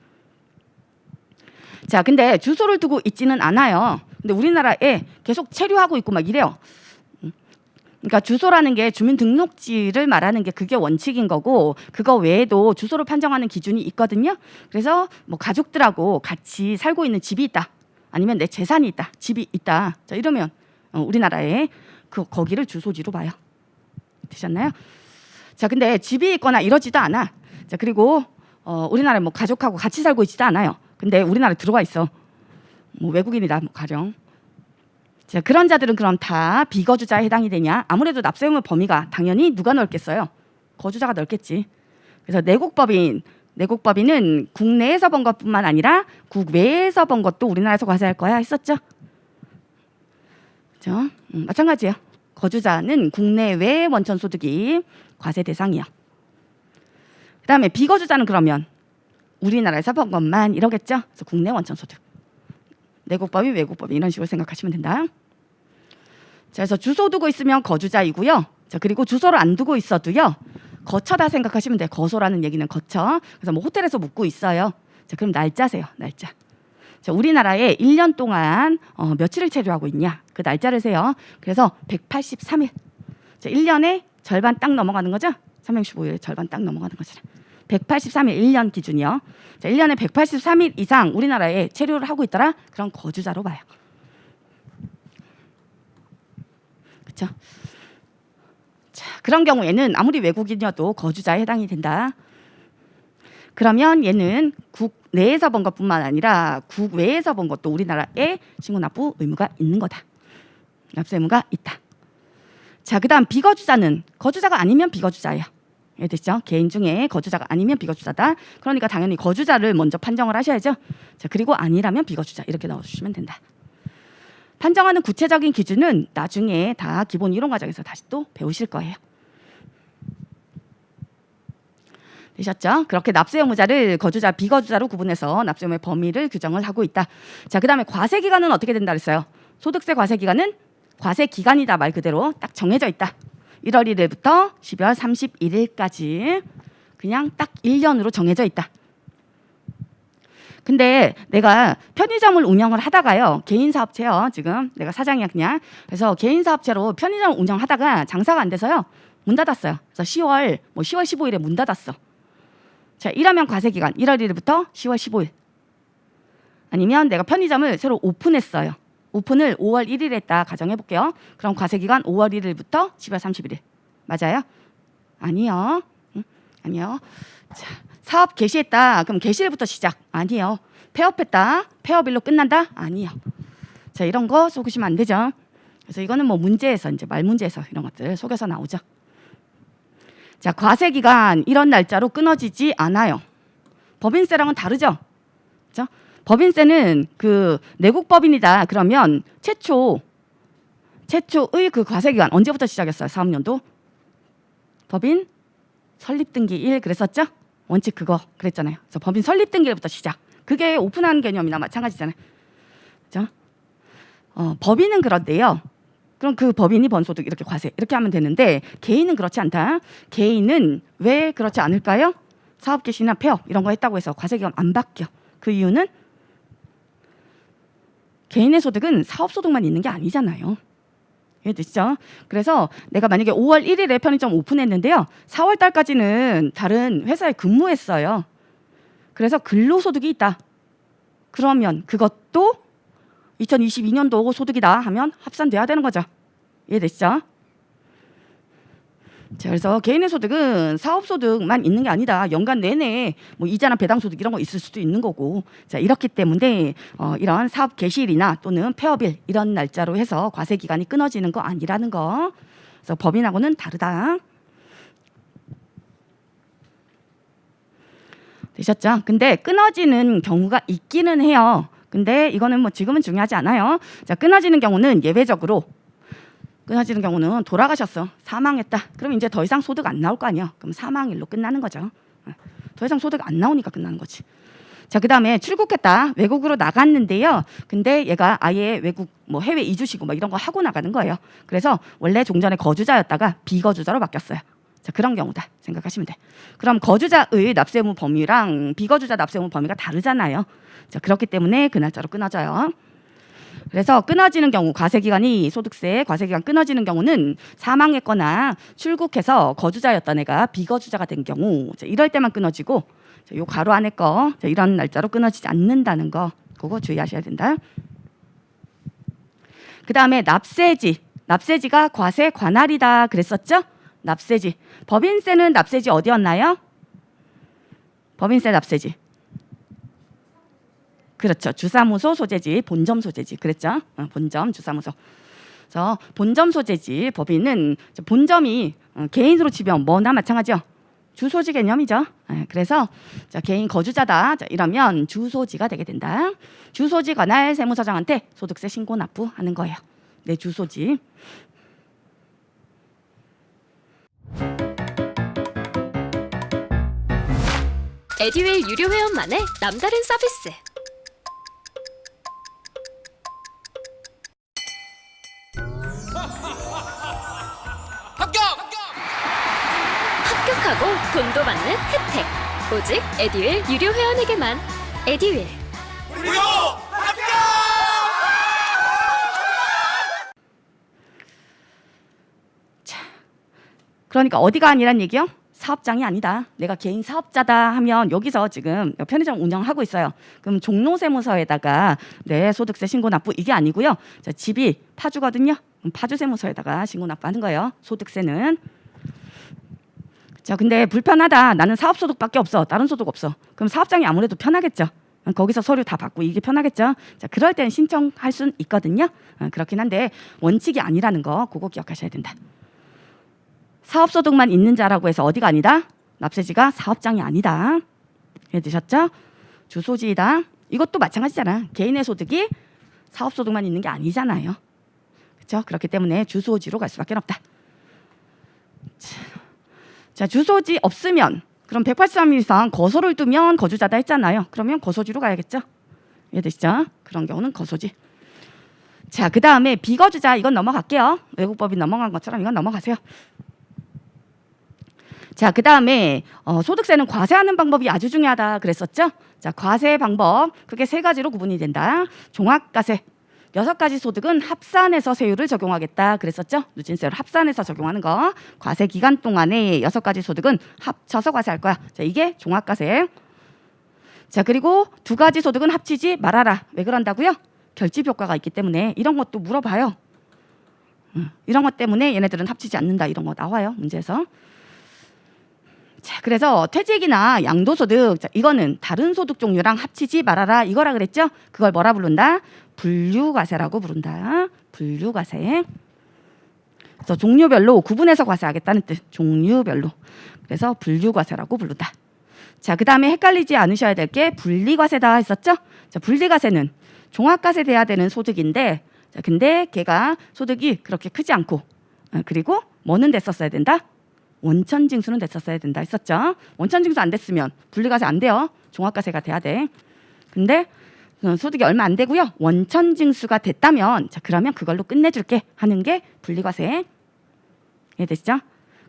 자, 근데 주소를 두고 있지는 않아요. 근데 우리나라에 계속 체류하고 있고 막 이래요. 그러니까 주소라는 게 주민등록지를 말하는 게 그게 원칙인 거고 그거 외에도 주소를 판정하는 기준이 있거든요. 그래서 뭐 가족들하고 같이 살고 있는 집이 있다. 아니면 내 재산이 있다. 집이 있다. 자, 이러면 우리나라에 거기를 주소지로 봐요. 되셨나요? 자, 근데 집이 있거나 이러지도 않아. 자, 그리고 우리나라에 뭐 가족하고 같이 살고 있지도 않아요. 근데 우리나라에 들어와 있어. 뭐 외국인이다, 뭐 가령. 자, 그런 자들은 그럼 다 비거주자에 해당이 되냐? 아무래도 납세 의무 범위가 당연히 누가 넓겠어요? 거주자가 넓겠지. 그래서 내국법인은 국내에서 번 것뿐만 아니라 국외에서 번 것도 우리나라에서 과세할 거야 했었죠? 그렇죠? 마찬가지예요. 거주자는 국내외 원천 소득이 과세 대상이요. 그다음에 비거주자는 그러면 우리나라에서 번 것만 이러겠죠? 그래서 국내 원천 소득. 내국법인, 외국법인 이런 식으로 생각하시면 된다. 자, 그래서 주소 두고 있으면 거주자이고요. 자, 그리고 주소를 안 두고 있어도요. 거처다 생각하시면 돼요. 거소라는 얘기는 거처. 그래서 뭐 호텔에서 묵고 있어요. 자, 그럼 날짜세요. 날짜. 자, 우리나라에 1년 동안 며칠을 체류하고 있냐? 그 날짜를 세요. 그래서 183일. 자, 1년에 절반 딱 넘어가는 거죠? 365일 절반 딱 넘어가는 거죠. 183일 1년 기준이요. 자, 1년에 183일 이상 우리나라에 체류를 하고 있더라. 그럼 거주자로 봐요. 그렇죠? 자, 그런 경우에는 아무리 외국인이어도 거주자에 해당이 된다. 그러면 얘는 국내에서 번 것뿐만 아니라 국외에서 번 것도 우리나라에 신고 납부 의무가 있는 거다. 납세 의무가 있다. 자, 그다음 비거주자는 거주자가 아니면 비거주자예요. 이해되시죠? 개인 중에 거주자가 아니면 비거주자다. 그러니까 당연히 거주자를 먼저 판정을 하셔야죠. 자, 그리고 아니라면 비거주자 이렇게 넣어주시면 된다. 판정하는 구체적인 기준은 나중에 다 기본 이론 과정에서 다시 또 배우실 거예요. 되셨죠? 그렇게 납세 의무자를 거주자, 비거주자로 구분해서 납세 의무의 범위를 규정을 하고 있다. 자, 그다음에 과세 기간은 어떻게 된다 그랬어요? 소득세 과세 기간은 과세 기간이다 말 그대로 딱 정해져 있다. 1월 1일부터 12월 31일까지 그냥 딱 1년으로 정해져 있다. 근데 내가 편의점을 운영을 하다가요. 개인 사업체요. 지금 내가 사장이야 그냥. 그래서 개인 사업체로 편의점을 운영하다가 장사가 안 돼서요. 문 닫았어요. 그래서 10월 15일에 문 닫았어. 자, 이러면 과세 기간 1월 1일부터 10월 15일. 아니면 내가 편의점을 새로 오픈했어요. 오픈을 5월 1일에 했다 가정해 볼게요. 그럼 과세 기간 5월 1일부터 10월 31일. 맞아요? 아니요. 아니요. 자, 사업 개시했다. 그럼 개시일부터 시작. 아니요. 폐업했다. 폐업일로 끝난다. 아니요. 자, 이런 거 속으시면 안 되죠. 그래서 이거는 뭐 문제에서 이제 말 문제에서 이런 것들 속에서 나오죠. 자, 과세 기간 이런 날짜로 끊어지지 않아요. 법인세랑은 다르죠. 그렇죠? 법인세는 그 내국법인이다. 그러면 최초의 그 과세 기간 언제부터 시작했어요? 사업년도 법인 설립 등기일 그랬었죠? 원칙 그거 그랬잖아요. 그래서 법인 설립 등기일부터 시작. 그게 오픈한 개념이나 마찬가지잖아요. 그렇죠? 법인은 그런데요. 그럼 그 법인이 번 소득 이렇게 과세 이렇게 하면 되는데 개인은 그렇지 않다. 개인은 왜 그렇지 않을까요? 사업 개시나 폐업 이런 거 했다고 해서 과세 기간 안 바뀌어. 그 이유는 개인의 소득은 사업 소득만 있는 게 아니잖아요. 이해되시죠? 그래서 내가 만약에 5월 1일에 편의점 오픈했는데요. 4월 달까지는 다른 회사에 근무했어요. 그래서 근로소득이 있다. 그러면 그것도 2022년도 소득이다 하면 합산돼야 되는 거죠. 이해되시죠? 자, 그래서 개인의 소득은 사업소득만 있는 게 아니다. 연간 내내 뭐 이자나 배당소득 이런 거 있을 수도 있는 거고. 자, 이렇기 때문에 이런 사업 개시일이나 또는 폐업일 이런 날짜로 해서 과세 기간이 끊어지는 거 아니라는 거. 그래서 법인하고는 다르다. 되셨죠? 근데 끊어지는 경우가 있기는 해요. 근데 이거는 뭐 지금은 중요하지 않아요. 자, 끊어지는 경우는 예외적으로 끊어지는 경우는 돌아가셨어. 사망했다. 그럼 이제 더 이상 소득 안 나올 거 아니야. 그럼 사망일로 끝나는 거죠. 더 이상 소득 안 나오니까 끝나는 거지. 자, 그다음에 출국했다. 외국으로 나갔는데요. 근데 얘가 아예 외국 뭐 해외 이주시고 막 이런 거 하고 나가는 거예요. 그래서 원래 종전에 거주자였다가 비거주자로 바뀌었어요. 자, 그런 경우다 생각하시면 돼. 그럼 거주자의 납세 의무 범위랑 비거주자 납세 의무 범위가 다르잖아요. 자, 그렇기 때문에 그 날짜로 끊어져요. 그래서 끊어지는 경우 과세기간이 소득세 과세기간 끊어지는 경우는 사망했거나 출국해서 거주자였던 애가 비거주자가 된 경우 자, 이럴 때만 끊어지고 자, 요 가로 안에 거 자, 이런 날짜로 끊어지지 않는다는 거 그거 주의하셔야 된다. 그 다음에 납세지 납세지가 과세 관할이다 그랬었죠? 납세지. 법인세는 납세지 어디였나요? 법인세 납세지. 그렇죠. 주사무소 소재지, 본점 소재지. 그랬죠? 본점, 주사무소. 그래서 본점 소재지 법인은 본점이 개인으로 치면 뭐나 마찬가지죠. 주소지 개념이죠. 그래서 개인 거주자다 이러면 주소지가 되게 된다. 주소지 관할 세무서장한테 소득세 신고 납부하는 거예요. 내 주소지. 에듀윌 유료 회원만의 남다른 서비스. 합격! 합격하고 돈도 받는 혜택. 오직 에듀윌 유료 회원에게만. 에듀윌. 무료 합격! 그러니까 어디가 아니란 얘기요? 사업장이 아니다. 내가 개인 사업자다 하면 여기서 지금 편의점 운영하고 있어요. 그럼 종로세무서에다가 내 소득세 신고 납부 이게 아니고요. 자, 집이 파주거든요. 그럼 파주세무서에다가 신고 납부하는 거예요. 소득세는. 자, 근데 불편하다. 나는 사업소득밖에 없어. 다른 소득 없어. 그럼 사업장이 아무래도 편하겠죠. 거기서 서류 다 받고 이게 편하겠죠. 자, 그럴 땐 신청할 수는 있거든요. 그렇긴 한데 원칙이 아니라는 거 그거 기억하셔야 된다. 사업소득만 있는 자라고 해서 어디가 아니다? 납세지가 사업장이 아니다. 이해되셨죠? 주소지이다. 이것도 마찬가지잖아. 개인의 소득이 사업소득만 있는 게 아니잖아요. 그렇죠? 그렇기 때문에 주소지로 갈 수밖에 없다. 자, 주소지 없으면 그럼 183일 이상 거소를 두면 거주자다 했잖아요. 그러면 거소지로 가야겠죠? 이해되시죠? 그런 경우는 거소지. 자, 그 다음에 비거주자 이건 넘어갈게요. 외국법인 넘어간 것처럼 이건 넘어가세요. 자, 그 다음에 소득세는 과세하는 방법이 아주 중요하다 그랬었죠? 자, 과세 방법 그게 세 가지로 구분이 된다. 종합과세 6가지 소득은 합산해서 세율을 적용하겠다 그랬었죠? 누진세를 합산해서 적용하는 거. 과세 기간 동안에 6가지 소득은 합쳐서 과세할 거야. 자, 이게 종합과세. 자, 그리고 2가지 소득은 합치지 말아라. 왜 그런다고요? 결집 효과가 있기 때문에 이런 것도 물어봐요. 이런 것 때문에 얘네들은 합치지 않는다. 이런 거 나와요. 문제에서. 자, 그래서 퇴직이나 양도소득 이거는 다른 소득 종류랑 합치지 말아라 이거라 그랬죠? 그걸 뭐라 부른다? 분류과세라고 부른다. 분류과세. 그래서 종류별로 구분해서 과세하겠다는 뜻. 종류별로. 그래서 분류과세라고 부른다. 자, 그 다음에 헷갈리지 않으셔야 될 게 분리과세다 했었죠? 자, 분리과세는 종합과세 돼야 되는 소득인데 자, 근데 걔가 소득이 그렇게 크지 않고 그리고 뭐는 됐었어야 된다? 원천징수는 됐었어야 된다 했었죠. 원천징수 안 됐으면 분리과세 안 돼요. 종합과세가 돼야 돼. 근데 소득이 얼마 안 되고요. 원천징수가 됐다면 자, 그러면 그걸로 끝내줄게 하는 게 분리과세. 이해되시죠?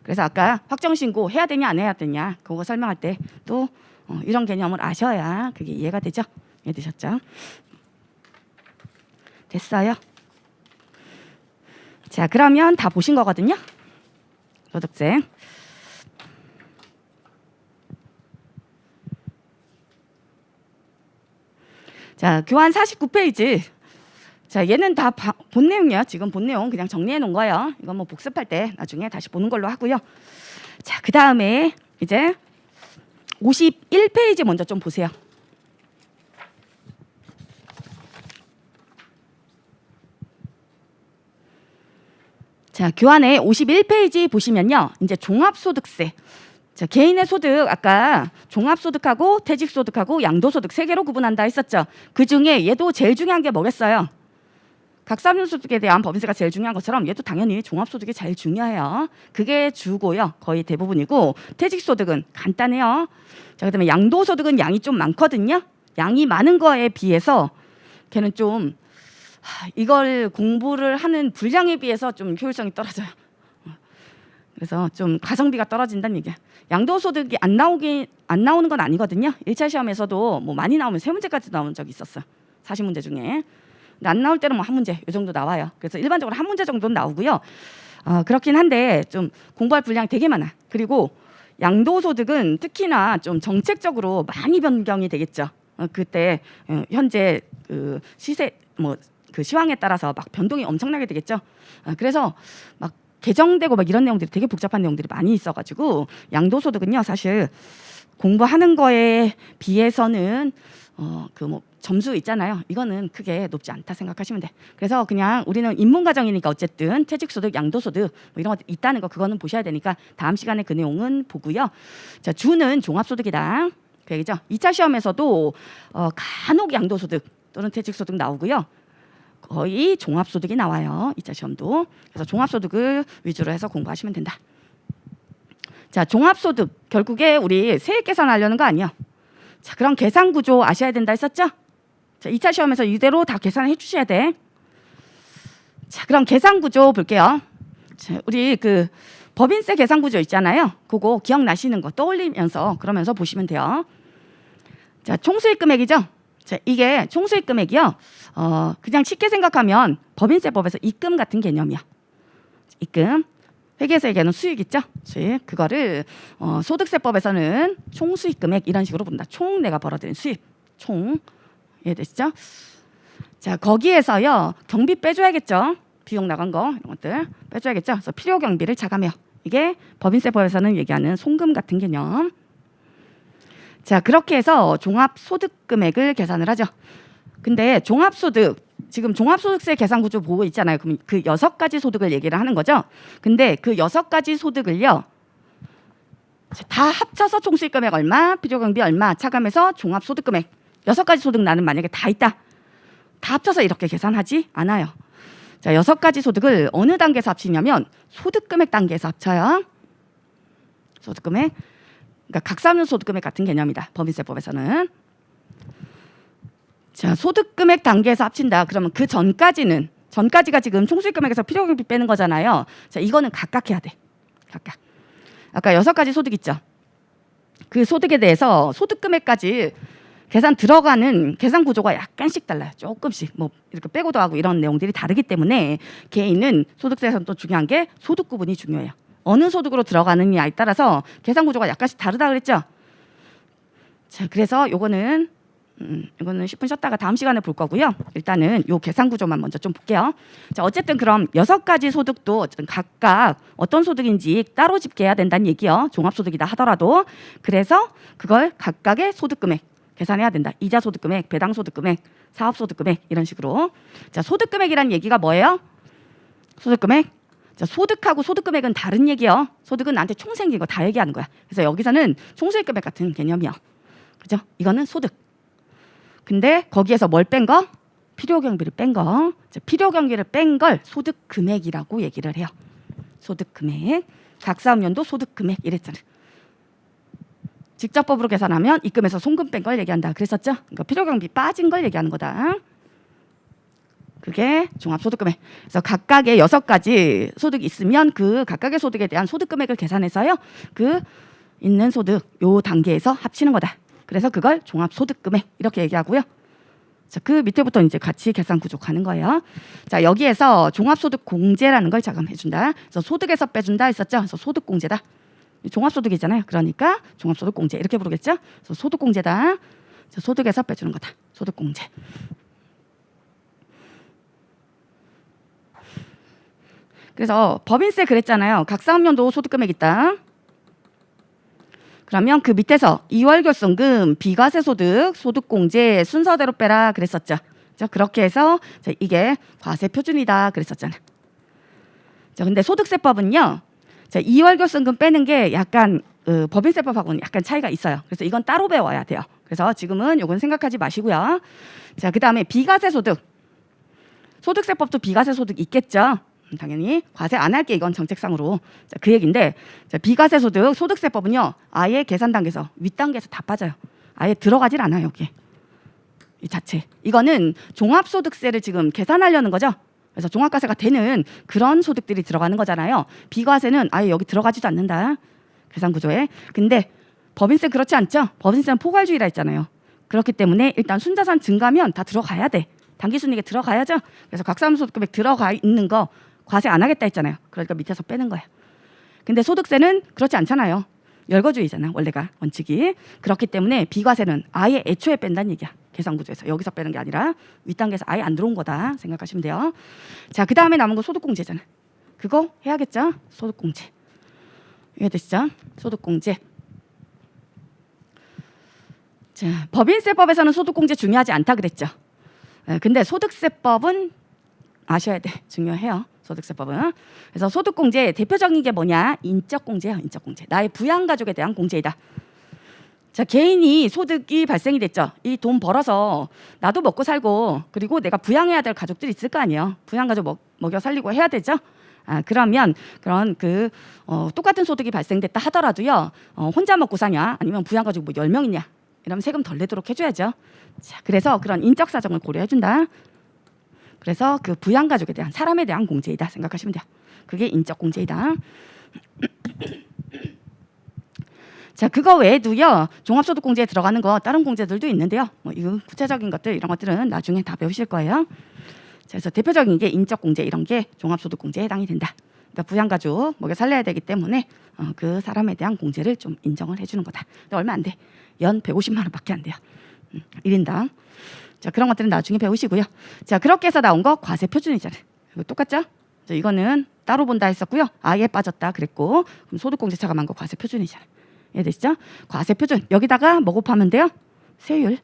그래서 아까 확정신고 해야 되냐 안 해야 되냐 그거 설명할 때 또 이런 개념을 아셔야 그게 이해가 되죠? 이해되셨죠? 됐어요. 자, 그러면 다 보신 거거든요. 소득세. 자, 교환 49페이지. 자, 얘는 다 본 내용이야. 지금 본 내용 그냥 정리해 놓은 거예요. 이건 뭐 복습할 때 나중에 다시 보는 걸로 하고요. 자, 그 다음에 이제 51페이지 먼저 좀 보세요. 자, 교환의 51페이지 보시면요. 이제 종합소득세. 자, 개인의 소득 아까 종합소득하고 퇴직소득하고 양도소득 3개로 구분한다 했었죠. 그중에 얘도 제일 중요한 게 뭐겠어요? 각사면소득에 대한 법인세가 제일 중요한 것처럼 얘도 당연히 종합소득이 제일 중요해요. 그게 주고요. 거의 대부분이고 퇴직소득은 간단해요. 자, 그다음에 양도소득은 양이 좀 많거든요. 양이 많은 거에 비해서 걔는 좀 이걸 공부를 하는 분량에 비해서 좀 효율성이 떨어져요. 그래서 좀 가성비가 떨어진다는 얘기야. 양도소득이 안 나오는 건 아니거든요. 1차 시험에서도 뭐 많이 나오면 3문제까지 나온 적이 있었어. 40문제 중에. 근데 안 나올 때는 뭐 1문제 이 정도 나와요. 그래서 일반적으로 1문제 정도는 나오고요. 그렇긴 한데 좀 공부할 분량이 되게 많아. 그리고 양도소득은 특히나 좀 정책적으로 많이 변경이 되겠죠. 그때 현재 그 시세 뭐 그 시황에 따라서 막 변동이 엄청나게 되겠죠. 그래서 막 개정되고 막 이런 내용들이 되게 복잡한 내용들이 많이 있어가지고 양도소득은요 사실 공부하는 거에 비해서는 그 뭐 점수 있잖아요. 이거는 크게 높지 않다 생각하시면 돼. 그래서 그냥 우리는 인문가정이니까 어쨌든 퇴직소득, 양도소득 뭐 이런 것 있다는 거 그거는 보셔야 되니까 다음 시간에 그 내용은 보고요. 자, 주는 종합소득이다. 그 얘기죠. 2차 시험에서도 간혹 양도소득 또는 퇴직소득 나오고요. 거의 종합소득이 나와요. 2차 시험도. 그래서 종합소득을 위주로 해서 공부하시면 된다. 자, 종합소득 결국에 우리 세액 계산하려는 거 아니야. 자, 그럼 계산 구조 아셔야 된다 했었죠? 자, 2차 시험에서 이대로 다 계산해 주셔야 돼. 자, 그럼 계산 구조 볼게요. 자, 우리 그 법인세 계산 구조 있잖아요. 그거 기억나시는 거 떠올리면서 그러면서 보시면 돼요. 자, 총수익 금액이죠. 자, 이게 총수익 금액이요. 그냥 쉽게 생각하면 법인세법에서 입금 같은 개념이야. 입금. 회계에서 얘기하는 수익 있죠? 수익. 그거를 소득세법에서는 총수익 금액 이런 식으로 본다. 총 내가 벌어들인 수입. 총. 이해되시죠? 자, 거기에서요. 경비 빼줘야겠죠? 비용 나간 거 이런 것들 빼줘야겠죠? 그래서 필요 경비를 차감해요. 이게 법인세법에서는 얘기하는 송금 같은 개념. 자, 그렇게 해서 종합소득 금액을 계산을 하죠. 근데 종합소득 지금 종합소득세 계산 구조 보고 있잖아요. 그럼 그 6가지 소득을 얘기를 하는 거죠. 근데 그 6가지 소득을요. 다 합쳐서 총수익 금액 얼마, 필요 경비 얼마 차감해서 종합소득 금액 6가지 소득 나는 만약에 다 있다. 다 합쳐서 이렇게 계산하지 않아요. 자, 6가지 소득을 어느 단계에서 합치냐면 소득금액 단계에서 합쳐요. 소득금액. 그러니까 각사하는 소득금액 같은 개념이다. 법인세법에서는. 자, 소득금액 단계에서 합친다. 그러면 그 전까지가 지금 총수익금액에서 필요경비 빼는 거잖아요. 자, 이거는 각각 해야 돼. 각각. 아까 6가지 소득 있죠. 그 소득에 대해서 소득금액까지 계산 들어가는 계산 구조가 약간씩 달라요. 조금씩 뭐 이렇게 빼고도 하고 이런 내용들이 다르기 때문에 개인은 소득세에서는 또 중요한 게 소득 구분이 중요해요. 어느 소득으로 들어가느냐에 따라서 계산 구조가 약간씩 다르다 그랬죠. 자, 그래서 이거는 10분 쉬었다가 다음 시간에 볼 거고요. 일단은 요 계산 구조만 먼저 좀 볼게요. 자, 어쨌든 그럼 6가지 소득도 각각 어떤 소득인지 따로 집계해야 된다는 얘기요. 종합소득이다 하더라도. 그래서 그걸 각각의 소득금액 계산해야 된다. 이자 소득금액, 배당 소득금액, 사업 소득금액 이런 식으로. 자, 소득금액이란 얘기가 뭐예요? 소득금액. 자, 소득하고 소득금액은 다른 얘기요. 소득은 나한테 총 생긴 거 다 얘기하는 거야. 그래서 여기서는 총수익금액 같은 개념이요. 그죠? 이거는 소득. 근데 거기에서 뭘 뺀 거? 필요경비를 뺀 거. 자, 필요경비를 뺀 걸 소득금액이라고 얘기를 해요. 소득금액. 각사업연도 소득금액 이랬잖아요. 직접법으로 계산하면 입금해서 송금 뺀 걸 얘기한다. 그랬었죠? 그러니까 필요경비 빠진 걸 얘기하는 거다. 그게 종합소득금액. 그래서 각각의 6가지 소득이 있으면 그 각각의 소득에 대한 소득금액을 계산해서요. 그 있는 소득 요 단계에서 합치는 거다. 그래서 그걸 종합소득금액 이렇게 얘기하고요. 자, 그 밑에부터 이제 같이 계산 구조 가는 거예요. 자, 여기에서 종합소득공제라는 걸 자금해준다. 그래서 소득에서 빼준다 했었죠. 그래서 소득공제다. 종합소득이잖아요. 그러니까 종합소득공제 이렇게 부르겠죠. 그래서 소득공제다. 소득에서 빼주는 거다. 소득공제. 그래서 법인세 그랬잖아요. 각사업연도 소득금액 있다. 그러면 그 밑에서 이월결손금, 비과세소득, 소득공제 순서대로 빼라 그랬었죠. 그렇게 해서 이게 과세표준이다 그랬었잖아요. 자, 근데 소득세법은요. 자, 이월결손금 빼는 게 약간 법인세법하고는 약간 차이가 있어요. 그래서 이건 따로 배워야 돼요. 그래서 지금은 이건 생각하지 마시고요. 자, 그다음에 비과세소득. 소득세법도 비과세소득 있겠죠. 당연히 과세 안 할게 이건 정책상으로. 자, 그 얘기인데 자, 비과세소득 소득세법은요. 아예 계산 단계에서 윗단계에서 다 빠져요. 아예 들어가질 않아요. 여기. 이 자체. 이거는 종합소득세를 지금 계산하려는 거죠. 그래서 종합과세가 되는 그런 소득들이 들어가는 거잖아요. 비과세는 아예 여기 들어가지도 않는다. 계산 구조에. 근데 법인세 그렇지 않죠? 법인세는 포괄주의라 했잖아요. 그렇기 때문에 일단 순자산 증가면 다 들어가야 돼. 당기순이익에 들어가야죠. 그래서 각사소득금액 들어가 있는 거 과세 안 하겠다 했잖아요. 그러니까 밑에서 빼는 거야. 근데 소득세는 그렇지 않잖아요. 열거주의잖아. 원래가 원칙이. 그렇기 때문에 비과세는 아예 애초에 뺀다는 얘기야. 계산 구조에서 여기서 빼는 게 아니라 윗단계에서 아예 안 들어온 거다 생각하시면 돼요. 자, 그 다음에 남은 거 소득공제잖아. 그거 해야겠죠? 소득공제. 이해되시죠? 소득공제. 자, 법인세법에서는 소득공제 중요하지 않다 그랬죠. 근데 소득세법은 아셔야 돼. 중요해요. 소득세법은. 그래서 소득공제 대표적인 게 뭐냐? 인적공제예요. 인적공제. 나의 부양가족에 대한 공제이다. 자, 개인이 소득이 발생이 됐죠. 이 돈 벌어서 나도 먹고 살고 그리고 내가 부양해야 될 가족들이 있을 거 아니에요. 부양가족 먹여 살리고 해야 되죠. 그러면 그런 똑같은 소득이 발생됐다 하더라도요. 혼자 먹고 사냐 아니면 부양가족 뭐 10명이냐 이러면 세금 덜 내도록 해줘야죠. 자, 그래서 그런 인적 사정을 고려해준다. 그래서 그 부양가족에 대한 사람에 대한 공제이다 생각하시면 돼요. 그게 인적 공제이다. 자, 그거 외에도요. 종합소득공제에 들어가는 거 다른 공제들도 있는데요. 뭐 이거 구체적인 것들 이런 것들은 나중에 다 배우실 거예요. 자, 그래서 대표적인 게 인적공제 이런 게 종합소득공제에 해당이 된다. 그러니까 부양가족 먹여 살려야 되기 때문에 그 사람에 대한 공제를 좀 인정을 해주는 거다. 근데 얼마 안 돼. 연 150만 원밖에 안 돼요. 1인당. 자, 그런 것들은 나중에 배우시고요. 자, 그렇게 해서 나온 거 과세표준이잖아요. 이거 똑같죠? 자, 이거는 따로 본다 했었고요. 아예 빠졌다 그랬고 그럼 소득공제 차감한 거 과세표준이잖아요. 이해되시죠? 과세표준 여기다가 뭐 곱하면 돼요? 세율.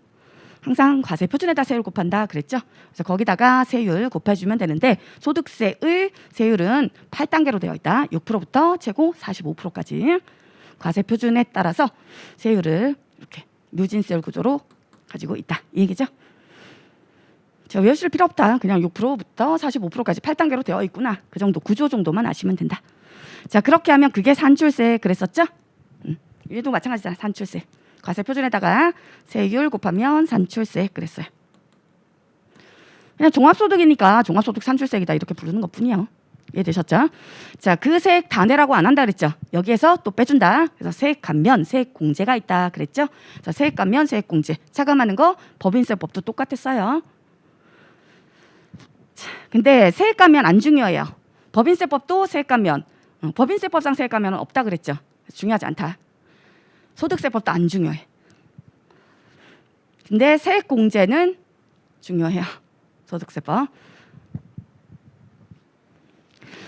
항상 과세표준에다 세율 곱한다 그랬죠? 그래서 거기다가 세율 곱해주면 되는데 소득세의 세율은 8단계로 되어 있다. 6%부터 최고 45%까지 과세표준에 따라서 세율을 이렇게 누진세율 구조로 가지고 있다. 이 얘기죠? 자, 외우실 필요 없다. 그냥 6%부터 45%까지 8단계로 되어 있구나. 그 정도 구조 정도만 아시면 된다. 자, 그렇게 하면 그게 산출세 그랬었죠? 얘도 마찬가지잖아. 산출세. 과세표준에다가 세율 곱하면 산출세 그랬어요. 그냥 종합소득이니까 종합소득 산출세이다 이렇게 부르는 것뿐이에요. 이해되셨죠? 자, 그 세액 다 내라고 안 한다 그랬죠? 여기에서 또 빼준다. 그래서 세액 감면, 세액 공제가 있다 그랬죠? 자, 세액 감면, 세액 공제. 차감하는 거 법인세법도 똑같았어요. 자, 근데 세액 감면 안 중요해요. 법인세법도 세액 감면. 법인세법상 세액 감면은 없다 그랬죠? 중요하지 않다. 소득세법도 안 중요해. 근데 세액 공제는 중요해요. 소득세법.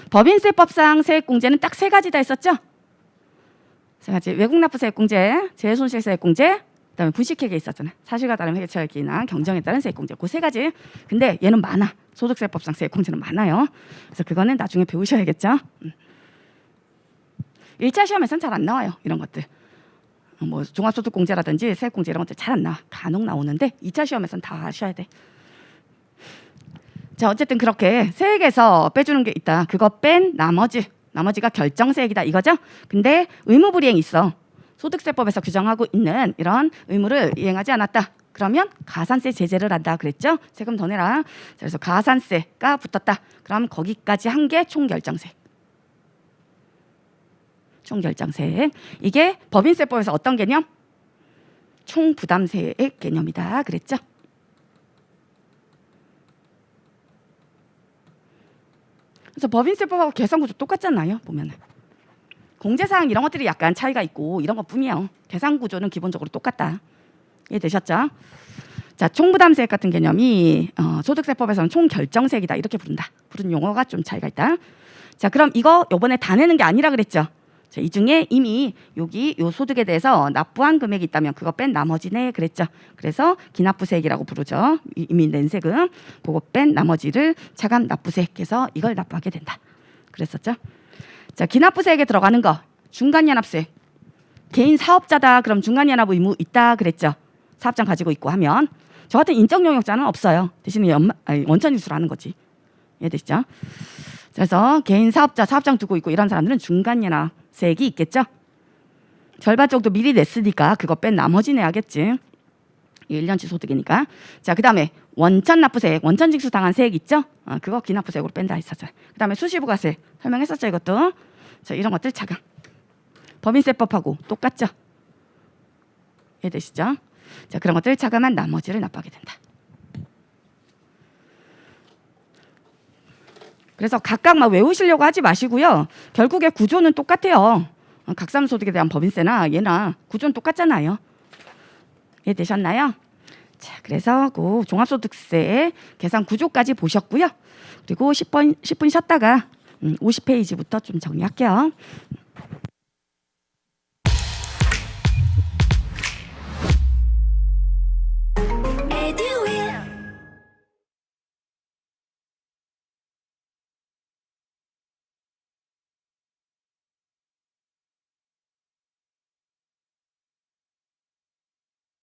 법인세법상 세액 공제는 딱 세 가지다 했었죠? 세 가지. 외국납부 세액 공제, 재해손실 세액 공제, 그다음에 분식회계 있었잖아요. 사실과 다른 회계처리나 경정에 따른 세액 공제. 그 세 가지. 근데 얘는 많아. 소득세법상 세액 공제는 많아요. 그래서 그거는 나중에 배우셔야겠죠? 1차 시험에서는 잘 안 나와요. 이런 것들. 뭐 종합소득공제라든지 세액공제 이런 것들 잘 안 나와. 간혹 나오는데 2차 시험에서는 다 아셔야 돼. 자, 어쨌든 그렇게 세액에서 빼주는 게 있다. 그거 뺀 나머지가 결정세액이다 이거죠. 근데 의무불이행 있어. 소득세법에서 규정하고 있는 이런 의무를 이행하지 않았다. 그러면 가산세 제재를 한다 그랬죠. 세금 더 내라. 그래서 가산세가 붙었다. 그럼 거기까지 한 게 총결정세액. 총결정세액. 이게 법인세법에서 어떤 개념? 총부담세액 개념이다 그랬죠. 그래서 법인세법하고 계산구조 똑같잖아요. 보면은 공제사항 이런 것들이 약간 차이가 있고 이런 것뿐이에요. 계산구조는 기본적으로 똑같다. 이해되셨죠? 자, 총부담세액 같은 개념이 소득세법에서는 총결정세액이다 이렇게 부르는 용어가 좀 차이가 있다. 자, 그럼 이거 요번에 다 내는 게 아니라 그랬죠. 자, 이 중에 이미 여기 요 소득에 대해서 납부한 금액이 있다면 그거 뺀 나머지네 그랬죠. 그래서 기납부세액이라고 부르죠. 이미 낸 세금 그거 뺀 나머지를 차감 납부세액해서 이걸 납부하게 된다. 그랬었죠. 자, 기납부세액에 들어가는 거 중간연합세. 개인 사업자다 그럼 중간연합 의무 있다 그랬죠. 사업장 가지고 있고 하면 저 같은 인적 용역자는 없어요. 대신에 원천 인수를 하는 거지. 이해되시죠? 그래서 개인 사업자 사업장 두고 있고 이런 사람들은 중간연합세액이 있겠죠. 절반 정도 미리 냈으니까 그거 뺀 나머지 내야겠지. 1년치 소득이니까. 자, 그다음에 원천 납부세액, 원천 징수 당한 세액 있죠? 그거 기납부세액으로 뺀다 했었죠. 그다음에 수시부가세 설명했었죠, 이것도. 자, 이런 것들 차감. 법인세법하고 똑같죠? 이해되시죠? 자, 그런 것들 차감한 나머지를 납부하게 된다. 그래서 각각 막 외우시려고 하지 마시고요. 결국에 구조는 똑같아요. 각삼소득에 대한 법인세나 얘나 구조는 똑같잖아요. 이해되셨나요? 자, 그래서 그 종합소득세 계산 구조까지 보셨고요. 그리고 10분 쉬었다가 50페이지부터 좀 정리할게요.